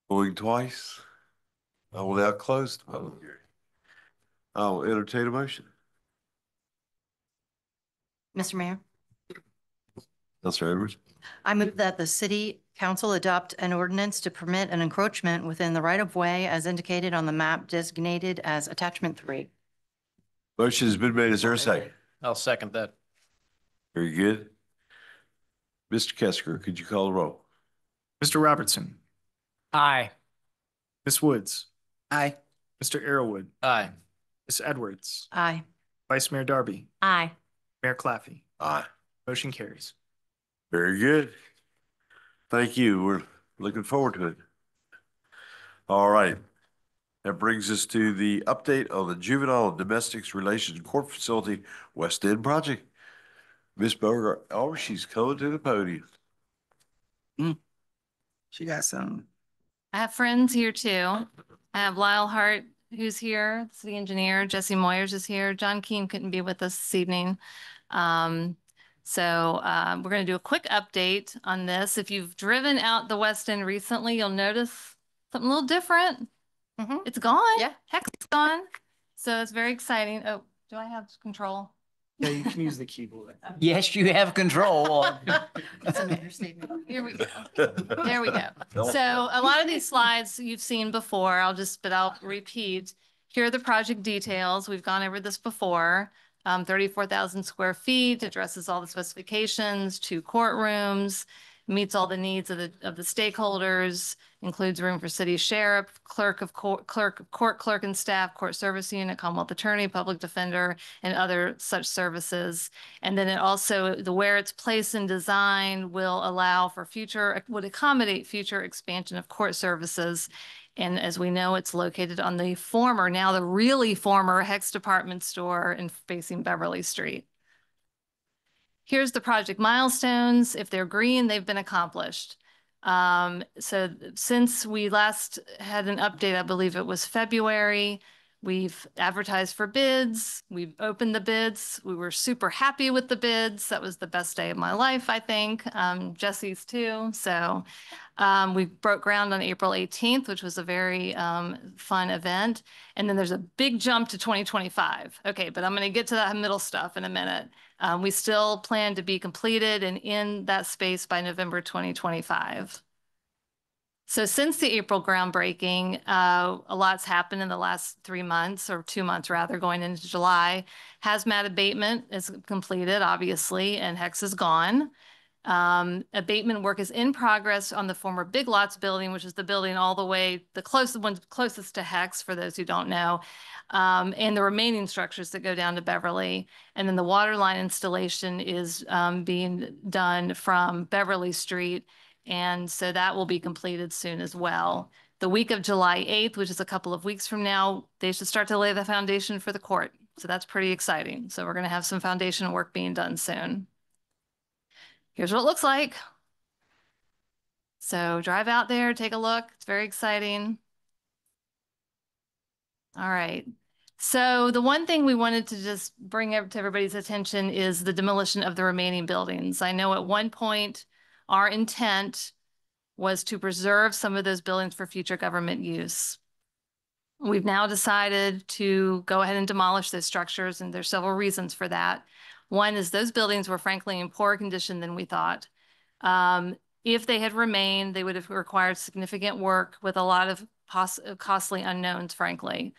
Going twice? I will now close the public hearing. I will entertain a motion. Mr. Mayor, Councilor Edwards. I move that the city council adopt an ordinance to permit an encroachment within the right of way as indicated on the map designated as attachment 3. Motion has been made. Is there a second? I'll second that. Very good. Mr. Kesker, could you call the roll? Mr. Robertson. Aye. Ms. Woods. Aye. Mr. Arrowood. Aye. Ms. Edwards. Aye. Vice Mayor Darby. Aye. Mayor Claffey. Aye. Motion carries. Very good. Thank you. We're looking forward to it. All right. That brings us to the update on the Juvenile and Domestics Relations Court Facility West End project. Ms. Bogart, oh, she's coming to the podium. She got some. I have friends here too. I have Lyle Hart, who's here, city engineer. Jesse Moyers is here. John Keane couldn't be with us this evening. We're going to do a quick update on this. If you've driven out the West End recently, you'll notice something a little different. It's gone. Yeah. Heck, it's gone. So it's very exciting. Oh, do I have control? Yeah, you can use the keyboard. Yes, you have control. That's an understatement. Here we go. There we go. So a lot of these slides you've seen before, I'll repeat. Here are the project details. We've gone over this before. 34,000 square feet, addresses all the specifications, 2 courtrooms, meets all the needs of the stakeholders, includes room for city sheriff, court clerk and staff, court service unit, Commonwealth attorney, public defender, and other such services. And then it also, where it's placed in design will allow for would accommodate future expansion of court services. And as we know, it's located on the former, now the really former Hex Department Store and facing Beverly Street. Here's the project milestones. If they're green, they've been accomplished. So since we last had an update, I believe it was February, we've advertised for bids. We've opened the bids. We were super happy with the bids. That was the best day of my life, I think. Jesse's too. So we broke ground on April 18th, which was a very fun event. And then there's a big jump to 2025. Okay, but I'm going to get to that middle stuff in a minute. We still plan to be completed and in that space by November 2025. So since the April groundbreaking, a lot's happened in the last 3 months, or 2 months rather, going into July. Hazmat abatement is completed, obviously, and Hex is gone. Abatement work is in progress on the former Big Lots building, which is the building all the way, the closest to Hex, for those who don't know, and the remaining structures that go down to Beverly. And then the water line installation is being done from Beverly Street. And so that will be completed soon as well. The week of July 8th, which is a couple of weeks from now, they should start to lay the foundation for the court. So that's pretty exciting. So we're going to have some foundation work being done soon. Here's what it looks like. So drive out there, take a look. It's very exciting. All right. So the one thing we wanted to just bring up to everybody's attention is the demolition of the remaining buildings. I know at one point our intent was to preserve some of those buildings for future government use. We've now decided to go ahead and demolish those structures, and there's several reasons for that. One is those buildings were frankly in poorer condition than we thought. If they had remained, they would have required significant work with a lot of costly unknowns, frankly.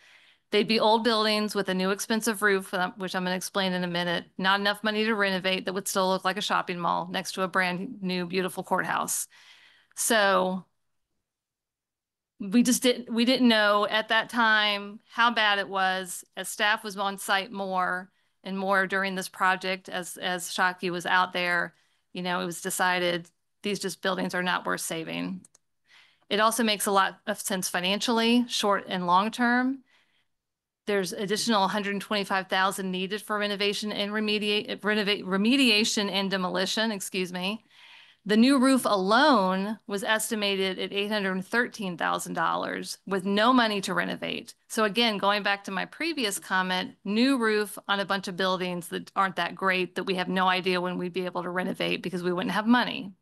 They'd be old buildings with a new expensive roof, which I'm going to explain in a minute. Not enough money to renovate that would still look like a shopping mall next to a brand new, beautiful courthouse. So we didn't know at that time how bad it was, as staff was on site more and more during this project, as Shockey was out there. You know, it was decided these buildings are not worth saving. It also makes a lot of sense financially, short and long term. There's additional $125,000 needed for renovation and remediation and demolition, excuse me. The new roof alone was estimated at $813,000 with no money to renovate. So again, going back to my previous comment, new roof on a bunch of buildings that aren't that great, that we have no idea when we'd be able to renovate because we wouldn't have money.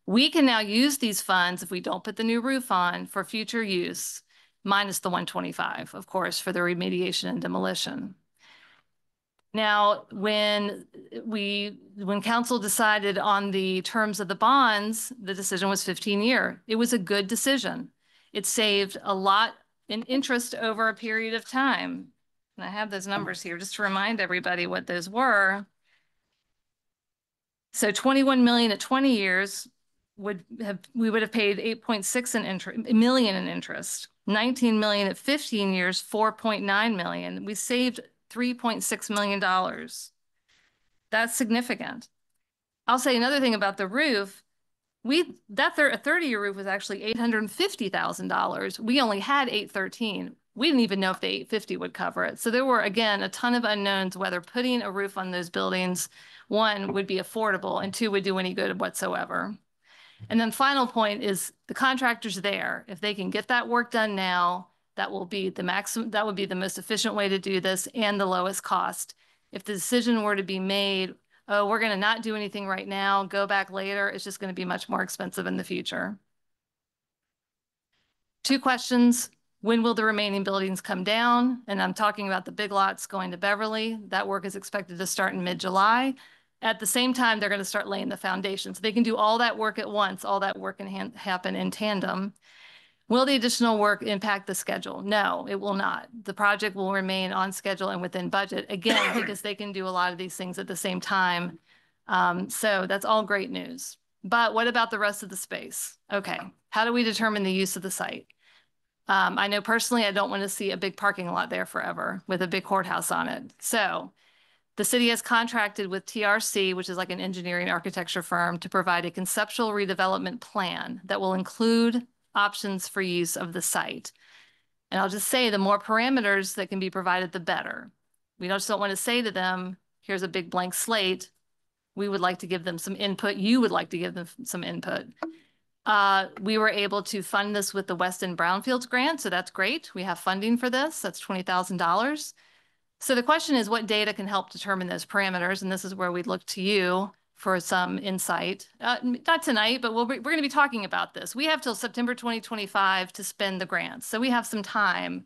We can now use these funds, if we don't put the new roof on, for future use, minus the 125, of course, for the remediation and demolition. Now, when council decided on the terms of the bonds, the decision was 15-year. It was a good decision. It saved a lot in interest over a period of time. And I have those numbers here just to remind everybody what those were. So 21 million at 20 years we would have paid 8.6 million in interest. 19 million at 15 years, 4.9 million. We saved $3.6 million. That's significant. I'll say another thing about the roof. A 30-year roof was actually $850,000. We only had $813,000. we didn't even know if the 850 would cover it. So there were, again, a ton of unknowns, whether putting a roof on those buildings, one, would be affordable, and two, would do any good whatsoever. And then final point is the contractor's there. If they can get that work done now, that will be the maximum, that would be the most efficient way to do this and the lowest cost. If the decision were to be made, oh, we're going to not do anything right now, go back later, it's just going to be much more expensive in the future. 2 questions. When will the remaining buildings come down? And I'm talking about the big lots going to Beverly. That work is expected to start in mid-July. At the same time, they're going to start laying the foundation. So they can do all that work at once. All that work can happen in tandem. Will the additional work impact the schedule? No, it will not. The project will remain on schedule and within budget, again, because they can do a lot of these things at the same time. So that's all great news. But what about the rest of the space? Okay, how do we determine the use of the site? I know personally, I don't want to see a big parking lot there forever with a big courthouse on it. So the city has contracted with TRC, which is like an engineering architecture firm, to provide a conceptual redevelopment plan that will include options for use of the site. And I'll just say the more parameters that can be provided, the better. We just don't want to say to them, here's a big blank slate. We would like to give them some input. You would like to give them some input. We were able to fund this with the Weston Brownfields grant, so that's great. We have funding for this. That's $20,000. So the question is, what data can help determine those parameters? And this is where we'd look to you for some insight. Not tonight, but we're going to be talking about this. We have till September 2025 to spend the grants. So we have some time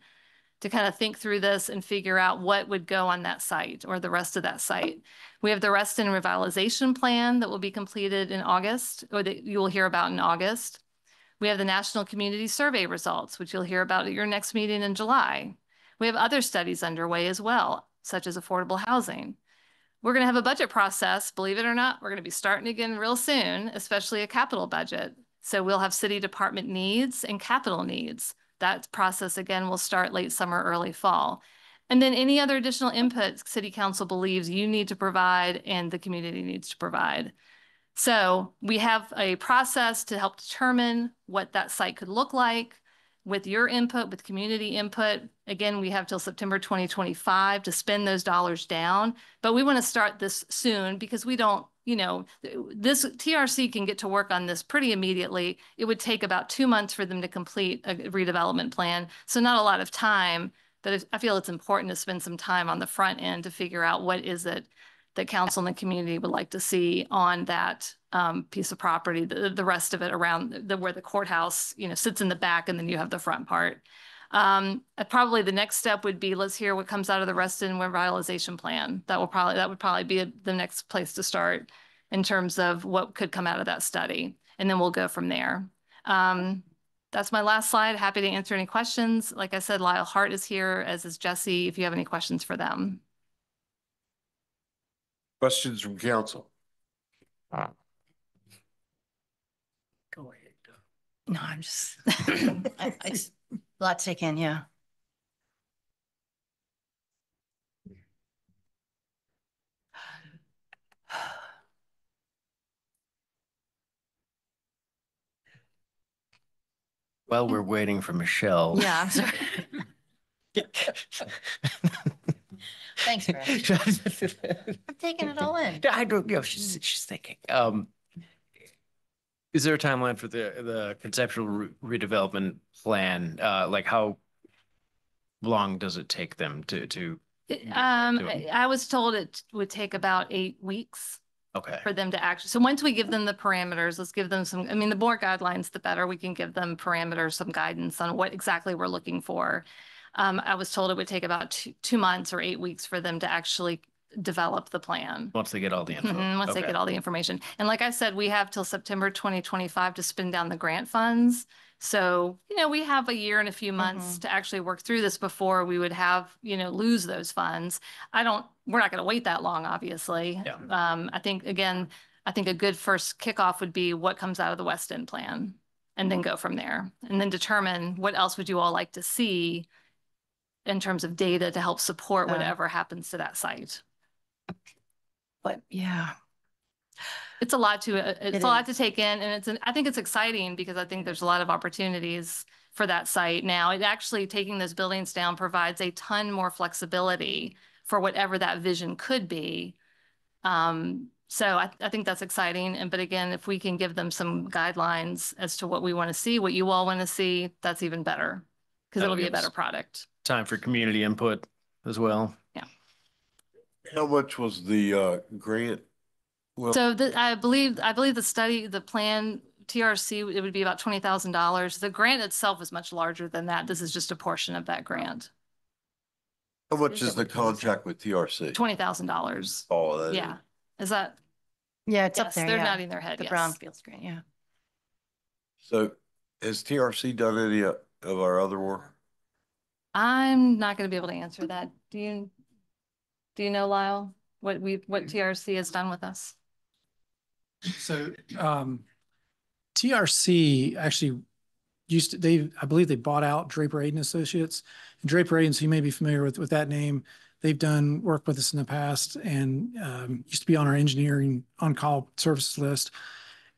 to kind of think through this and figure out what would go on that site or the rest of that site. We have the Reston revitalization plan that will be completed in August, or that you will hear about in August. We have the National Community Survey results, which you'll hear about at your next meeting in July. We have other studies underway as well, such as affordable housing. We're going to have a budget process, believe it or not. We're going to be starting again real soon, especially a capital budget. So we'll have city department needs and capital needs. That process, again, will start late summer, early fall. And then any other additional input city council believes you need to provide and the community needs to provide. So we have a process to help determine what that site could look like with your input, with community input. Again, we have till September 2025 to spend those dollars down, but we want to start this soon because we don't, this TRC can get to work on this pretty immediately. It would take about 2 months for them to complete a redevelopment plan. So not a lot of time, but I feel it's important to spend some time on the front end to figure out what is it that council and the community would like to see on that piece of property, the rest of it around where the courthouse, sits in the back, and then you have the front part. Probably the next step would be, let's hear what comes out of the Reston revitalization plan. That would probably be the next place to start in terms of what could come out of that study. And then we'll go from there. That's my last slide. Happy to answer any questions. Like I said, Lyle Hart is here, as is Jesse, if you have any questions for them. Questions from council? Go ahead. No, I'm just, a lot to take in, yeah. While we're waiting for Michelle. Yeah, I'm sorry. Thanks, Brad. I'm taking it all in. I don't know. She's thinking. Is there a timeline for the conceptual redevelopment plan? Like how long does it take them to I was told it would take about 8 weeks. Okay. For them to actually, so once we give them the parameters, let's give them some, the more guidelines, the better. We can give them parameters, some guidance on what exactly we're looking for. I was told it would take about 2 months or 8 weeks for them to actually develop the plan. Once they get all the info. Once they get all the information. And like I said, we have till September 2025 to spend down the grant funds. So, we have a year and a few months to actually work through this before we would have, lose those funds. We're not going to wait that long, obviously. Yeah. I think a good first kickoff would be what comes out of the West End plan, and then go from there, and then determine what else would you all like to see in terms of data to help support whatever happens to that site. But yeah. It's a lot to take in, and I think it's exciting because I think there's a lot of opportunities for that site. Now, it actually, taking those buildings down provides a ton more flexibility for whatever that vision could be. So I think that's exciting. But again, if we can give them some guidelines as to what we want to see, what you all want to see, that's even better, because it'll be a better product. Time for community input as well. Yeah. How much was the grant? Well, So I believe the study, the plan, TRC, it would be about $20,000. The grant itself is much larger than that. This is just a portion of that grant. how much is the contract with TRC? $20,000. Oh, that Yeah. Is that? Yeah, it's up Yes, there. they're Yeah. nodding their head. The Yes. brownfields grant, yeah. So has TRC done any of our other work? I'm not going to be able to answer that. Do you know, Lyle, what TRC has done with us? So TRC actually I believe they bought out Draper Aiden Associates. And Draper Aiden, so you may be familiar with that name. They've done work with us in the past and used to be on our engineering on-call services list.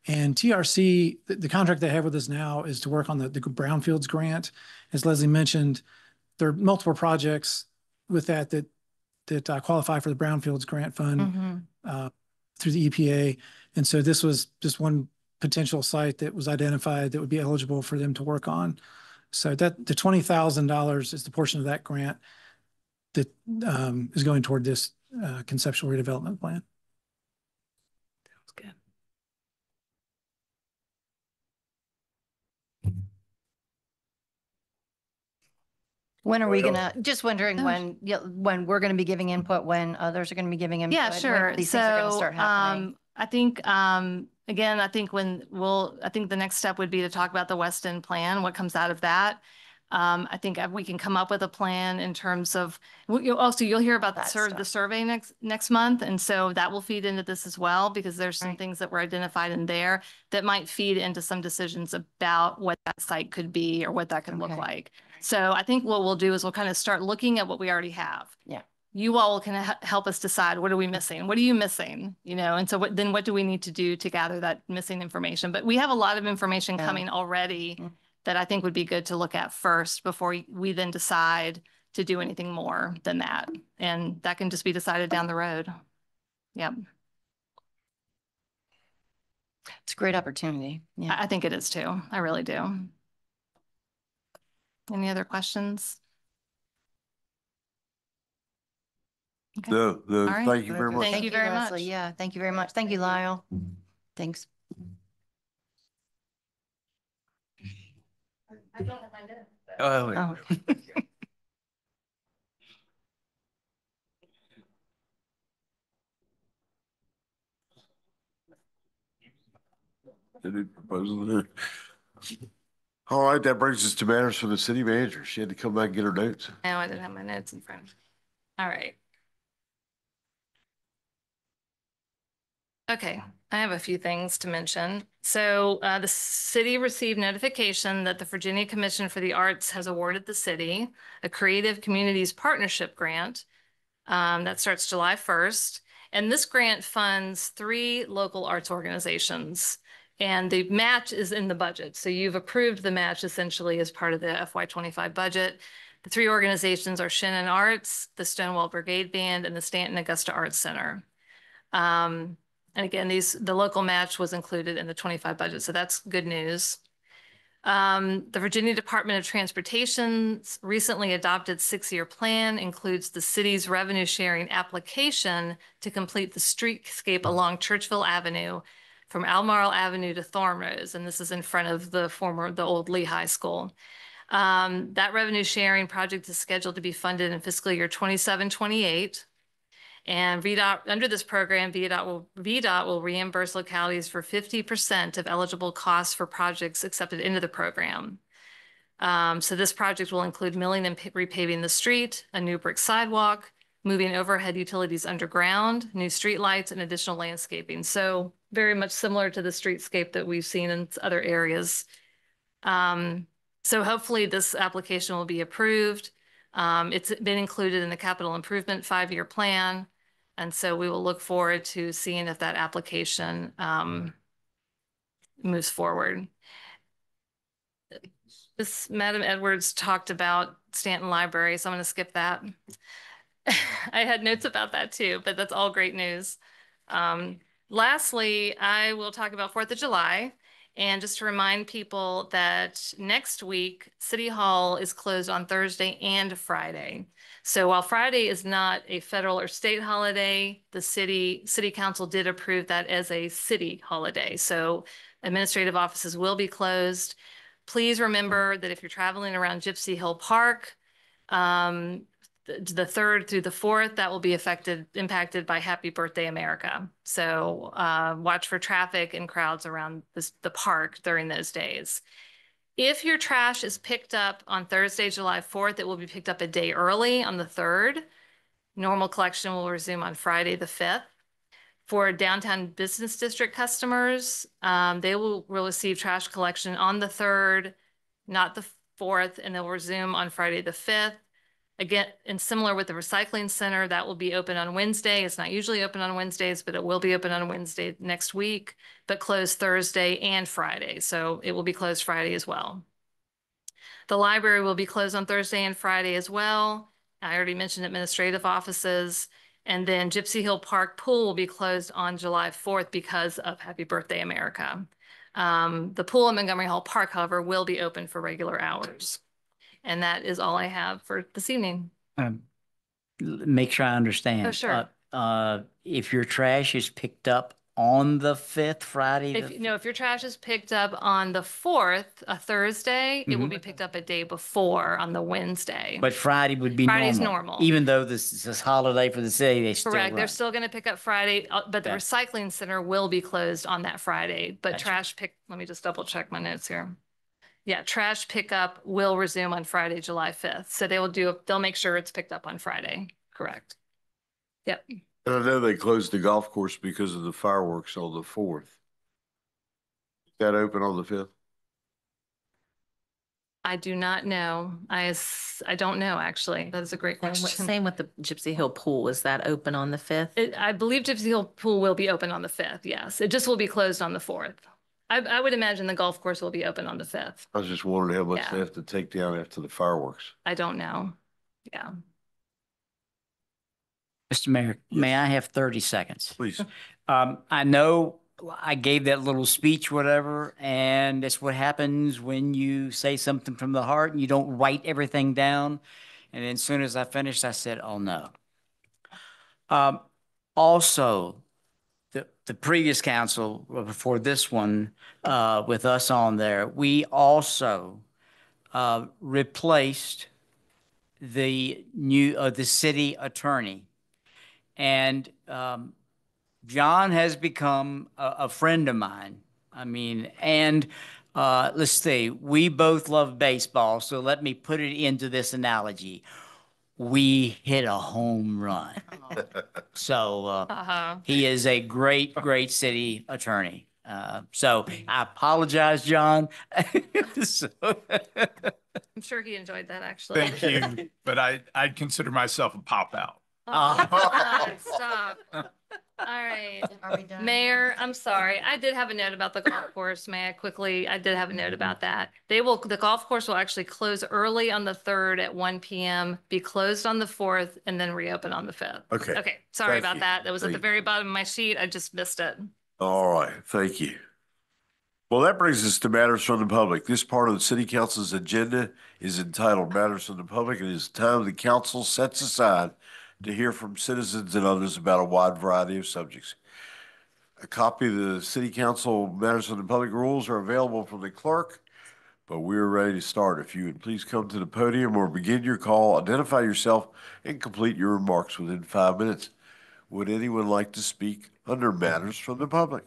And TRC, the contract they have with us now is to work on the Brownfields grant. As Leslie mentioned, there are multiple projects with that qualify for the Brownfields grant fund through the EPA. And so this was just one potential site that was identified that would be eligible for them to work on. So that the $20,000 is the portion of that grant that is going toward this conceptual redevelopment plan. Sounds good. When are we gonna, just wondering when we're gonna be giving input, when others are gonna be giving input? Yeah, when sure. these things are gonna start happening? I think, again, I think I think the next step would be to talk about the West End plan, what comes out of that. I think we can come up with a plan in terms of, also you'll hear about the survey next month. And so that will feed into this as well, because there's some things that were identified in there that might feed into some decisions about what that site could be or what that could look like. So I think what we'll do is we'll kind of start looking at what we already have. Yeah. You all can help us decide, what are we missing? What are you missing? And so then what do we need to do to gather that missing information? But we have a lot of information coming already that I think would be good to look at first before we then decide to do anything more than that. And that can just be decided down the road. Yep. It's a great opportunity. Yeah. I think it is too. I really do. Any other questions? Okay. No, All right. thank you very much. Thank you very much. Leslie. Yeah, thank you very much. Thank you, Lyle. Thanks. I don't have my notes. Oh, Any proposal there? All right, that brings us to matters for the city manager. She had to come back and get her notes. No, I didn't have my notes in front. All right. Okay, I have a few things to mention. So the city received notification that the Virginia Commission for the Arts has awarded the city a Creative Communities Partnership Grant that starts July 1st. And this grant funds 3 local arts organizations. And the match is in the budget. So you've approved the match essentially as part of the FY25 budget. The 3 organizations are Shannon Arts, the Stonewall Brigade Band, and the Staunton Augusta Arts Center. And again, the local match was included in the 25 budget, so that's good news. The Virginia Department of Transportation's recently adopted 6-year plan includes the city's revenue sharing application to complete the streetscape along Churchville Avenue from Albemarle Avenue to Thornrose, and this is in front of the old Lee High School. That revenue sharing project is scheduled to be funded in fiscal year 27-28. And VDOT, under this program, VDOT will reimburse localities for 50% of eligible costs for projects accepted into the program. So this project will include milling and repaving the street, a new brick sidewalk, moving overhead utilities underground, new street lights, and additional landscaping. So very much similar to the streetscape that we've seen in other areas. So hopefully this application will be approved. It's been included in the capital improvement 5-year plan. And so we will look forward to seeing if that application moves forward. This Madam Edwards talked about Stanton Library, so I'm going to skip that. I had notes about that too, but that's all great news. Lastly, I will talk about 4th of July. And just to remind people that next week, City Hall is closed on Thursday and Friday. So while Friday is not a federal or state holiday, the city council did approve that as a city holiday. So administrative offices will be closed. Please remember that if you're traveling around Gypsy Hill Park, the 3rd through the 4th, that will be impacted by Happy Birthday America. So watch for traffic and crowds around the park during those days. If your trash is picked up on Thursday, July 4th, it will be picked up a day early on the 3rd. Normal collection will resume on Friday, the 5th. For downtown business district customers, they will receive trash collection on the 3rd, not the 4th, and they'll resume on Friday, the 5th. Again, and similar with the recycling center, that will be open on Wednesday. It's not usually open on Wednesdays, but it will be open on Wednesday next week, but closed Thursday and Friday. So it will be closed Friday as well. The library will be closed on Thursday and Friday as well. I already mentioned administrative offices. And then Gypsy Hill Park Pool will be closed on July 4th because of Happy Birthday America. The pool at Montgomery Hall Park, however, will be open for regular hours. And that is all I have for this evening. Make sure I understand. Oh, sure. If your trash is picked up on the 5th, Friday, If your trash is picked up on the 4th, a Thursday, it will be picked up a day before on the Wednesday. but Friday would be Friday's normal. normal. Even though this is a holiday for the city, they still Correct. run. They're still going to pick up Friday, but the Okay. recycling center will be closed on that Friday. But Gotcha. let me just double check my notes here. Yeah, trash pickup will resume on Friday, July 5th. So they'll make sure it's picked up on Friday. Correct. Yep. And I know they closed the golf course because of the fireworks on the 4th. Is that open on the 5th? I do not know. I don't know, actually. That is a great question. Same with the Gypsy Hill Pool. Is that open on the 5th? I believe Gypsy Hill Pool will be open on the 5th, yes. It just will be closed on the 4th. I would imagine the golf course will be open on the 5th. I was just wondering how much Yeah. they have to take down after the fireworks. I don't know. Yeah. Mr. Mayor, may I have 30 seconds? Please. I know I gave that little speech, whatever, and that's what happens when you say something from the heart and you don't write everything down. And then as soon as I finished, I said, oh no. Also, the previous council before this one, with us on there, we also replaced the city attorney. And John has become a friend of mine. I mean, and let's see, we both love baseball, so let me put it into this analogy. We hit a home run. So he is a great, great city attorney. So I apologize, John. So- I'm sure he enjoyed that, actually. Thank you, but I'd consider myself a pop out. Oh, stop. All right. Mayor, I'm sorry. I did have a note about the golf course. May I quickly? I did have a note about that. The golf course will actually close early on the 3rd at 1 p.m., be closed on the 4th, and then reopen on the 5th. Okay. Okay. Sorry Thank about you. that. That was at the Thank very bottom of my sheet. I just missed it. All right, thank you. Well, that brings us to matters from the public. This part of the city council's agenda is entitled Matters from the Public. It is time the council sets aside to hear from citizens and others about a wide variety of subjects. A copy of the city council Matters from the Public rules are available from the clerk, but we're ready to start. If you would please come to the podium or begin your call, identify yourself, and complete your remarks within 5 minutes. Would anyone like to speak under Matters from the Public?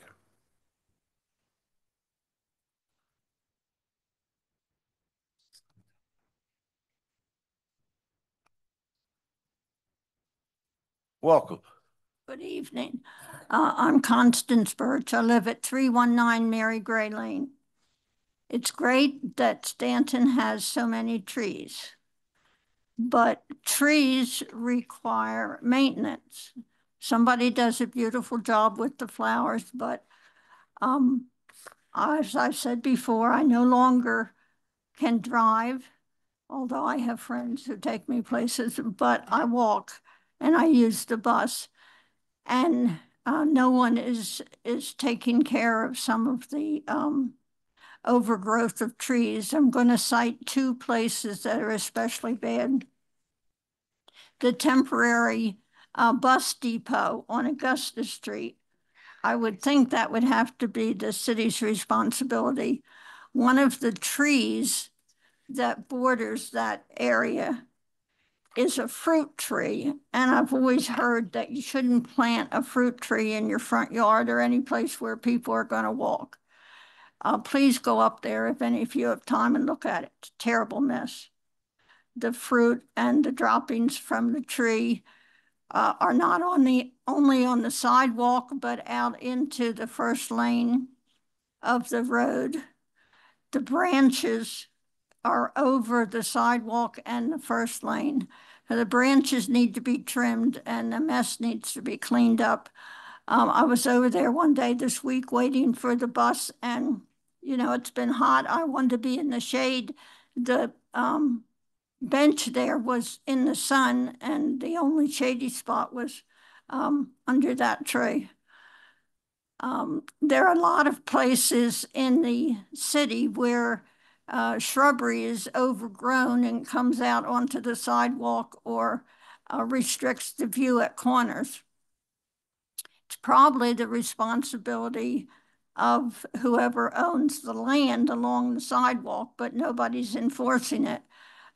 Welcome. Good evening. I'm Constance Birch. I live at 319 Mary Gray Lane. It's great that Staunton has so many trees, but trees require maintenance. Somebody does a beautiful job with the flowers, but as I've said before, I no longer can drive, although I have friends who take me places, but I walk and I use the bus. And no one is taking care of some of the overgrowth of trees. I'm going to cite two places that are especially bad. The temporary bus depot on Augusta Street. I would think that would have to be the city's responsibility. One of the trees that borders that area is a fruit tree. And I've always heard that you shouldn't plant a fruit tree in your front yard or any place where people are going to walk. Please go up there if any of you have time and look at it. It's a terrible mess. The fruit and the droppings from the tree are not only on the sidewalk, but out into the first lane of the road. The branches are over the sidewalk and the first lane. The branches need to be trimmed and the mess needs to be cleaned up. I was over there one day this week waiting for the bus, and you know, it's been hot. I wanted to be in the shade. The bench there was in the sun, and the only shady spot was under that tree. There are a lot of places in the city where shrubbery is overgrown and comes out onto the sidewalk or restricts the view at corners. It's probably the responsibility of whoever owns the land along the sidewalk, but nobody's enforcing it.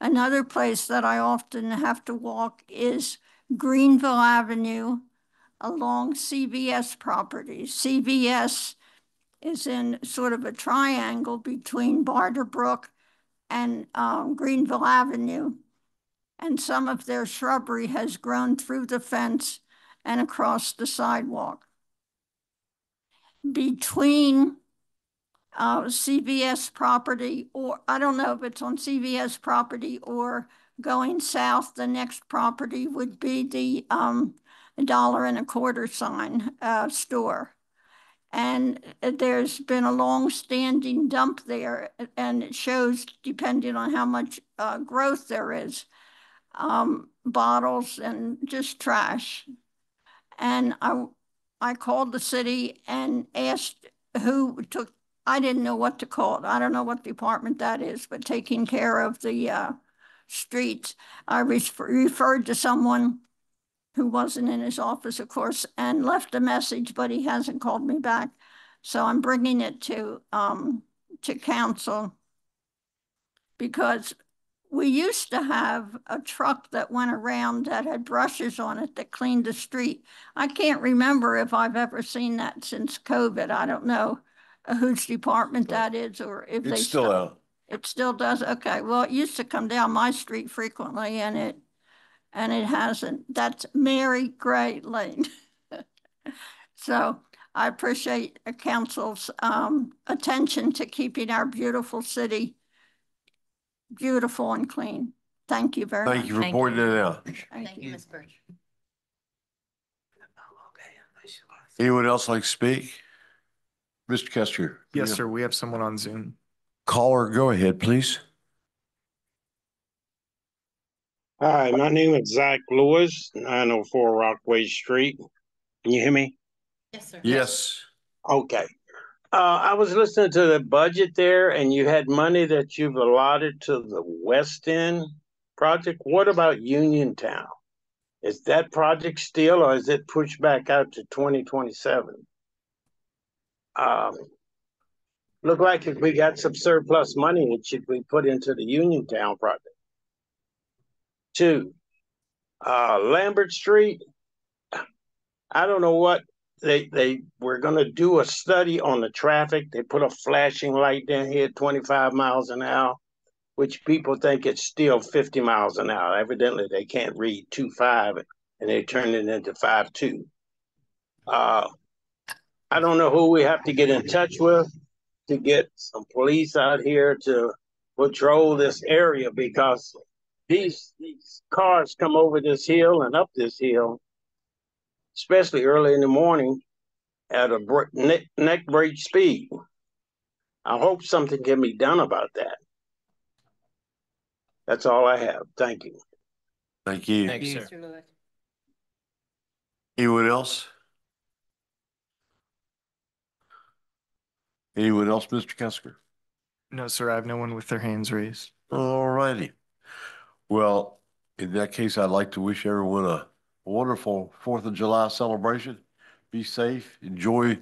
Another place that I often have to walk is Greenville Avenue along CVS properties. CVS is in sort of a triangle between Barter Brook and Greenville Avenue. And some of their shrubbery has grown through the fence and across the sidewalk. Between CVS property, or I don't know if it's on CVS property or going south, the next property would be the $1.25 sign store. And there's been a long-standing dump there, and it shows, depending on how much growth there is, bottles and just trash. And I called the city and asked who took, I didn't know what to call it. I don't know what department that is, but taking care of the streets. I referred to someone who wasn't in his office, of course, and left a message, but he hasn't called me back. So I'm bringing it to council, because we used to have a truck that went around that had brushes on it that cleaned the street. I can't remember if I've ever seen that since COVID. I don't know whose department that is, or if It's still out. It still does? Okay, well, it used to come down my street frequently, and it hasn't. That's Mary Gray Lane. So I appreciate council's attention to keeping our beautiful city beautiful and clean. Thank you very much. Thank you for pointing that out. Thank you, Ms. Birch. Anyone else like to speak? Mr. Kester? Yes, sir. We have someone on Zoom. Caller, go ahead, please. Hi, my name is Zach Lewis, 904 Rockaway Street. Can you hear me? Yes, sir. Yes. Okay. I was listening to the budget there, and you had money that you've allotted to the West End project. What about Uniontown? Is that project still, or is it pushed back out to 2027? Look like if we got some surplus money, it should be put into the Uniontown project. 2, Lambert Street. I don't know what they were going to do a study on the traffic. They put a flashing light down here, 25 miles an hour, which people think it's still 50 miles an hour. Evidently, they can't read 2.5 and they turn it into 5.2. I don't know who we have to get in touch with to get some police out here to patrol this area, because these cars come over this hill and up this hill, especially early in the morning, at a neck break speed. I hope something can be done about that. That's all I have. Thank you. Thank you. Thanks, sir. Mr. Lewis. Anyone else? Anyone else, Mr. Kesker? No, sir, I have no one with their hands raised. All righty. Well, in that case, I'd like to wish everyone a wonderful 4th of July celebration. Be safe, enjoy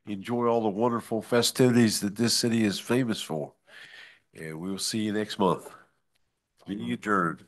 all the wonderful festivities that this city is famous for. And we'll see you next month. Meeting adjourned.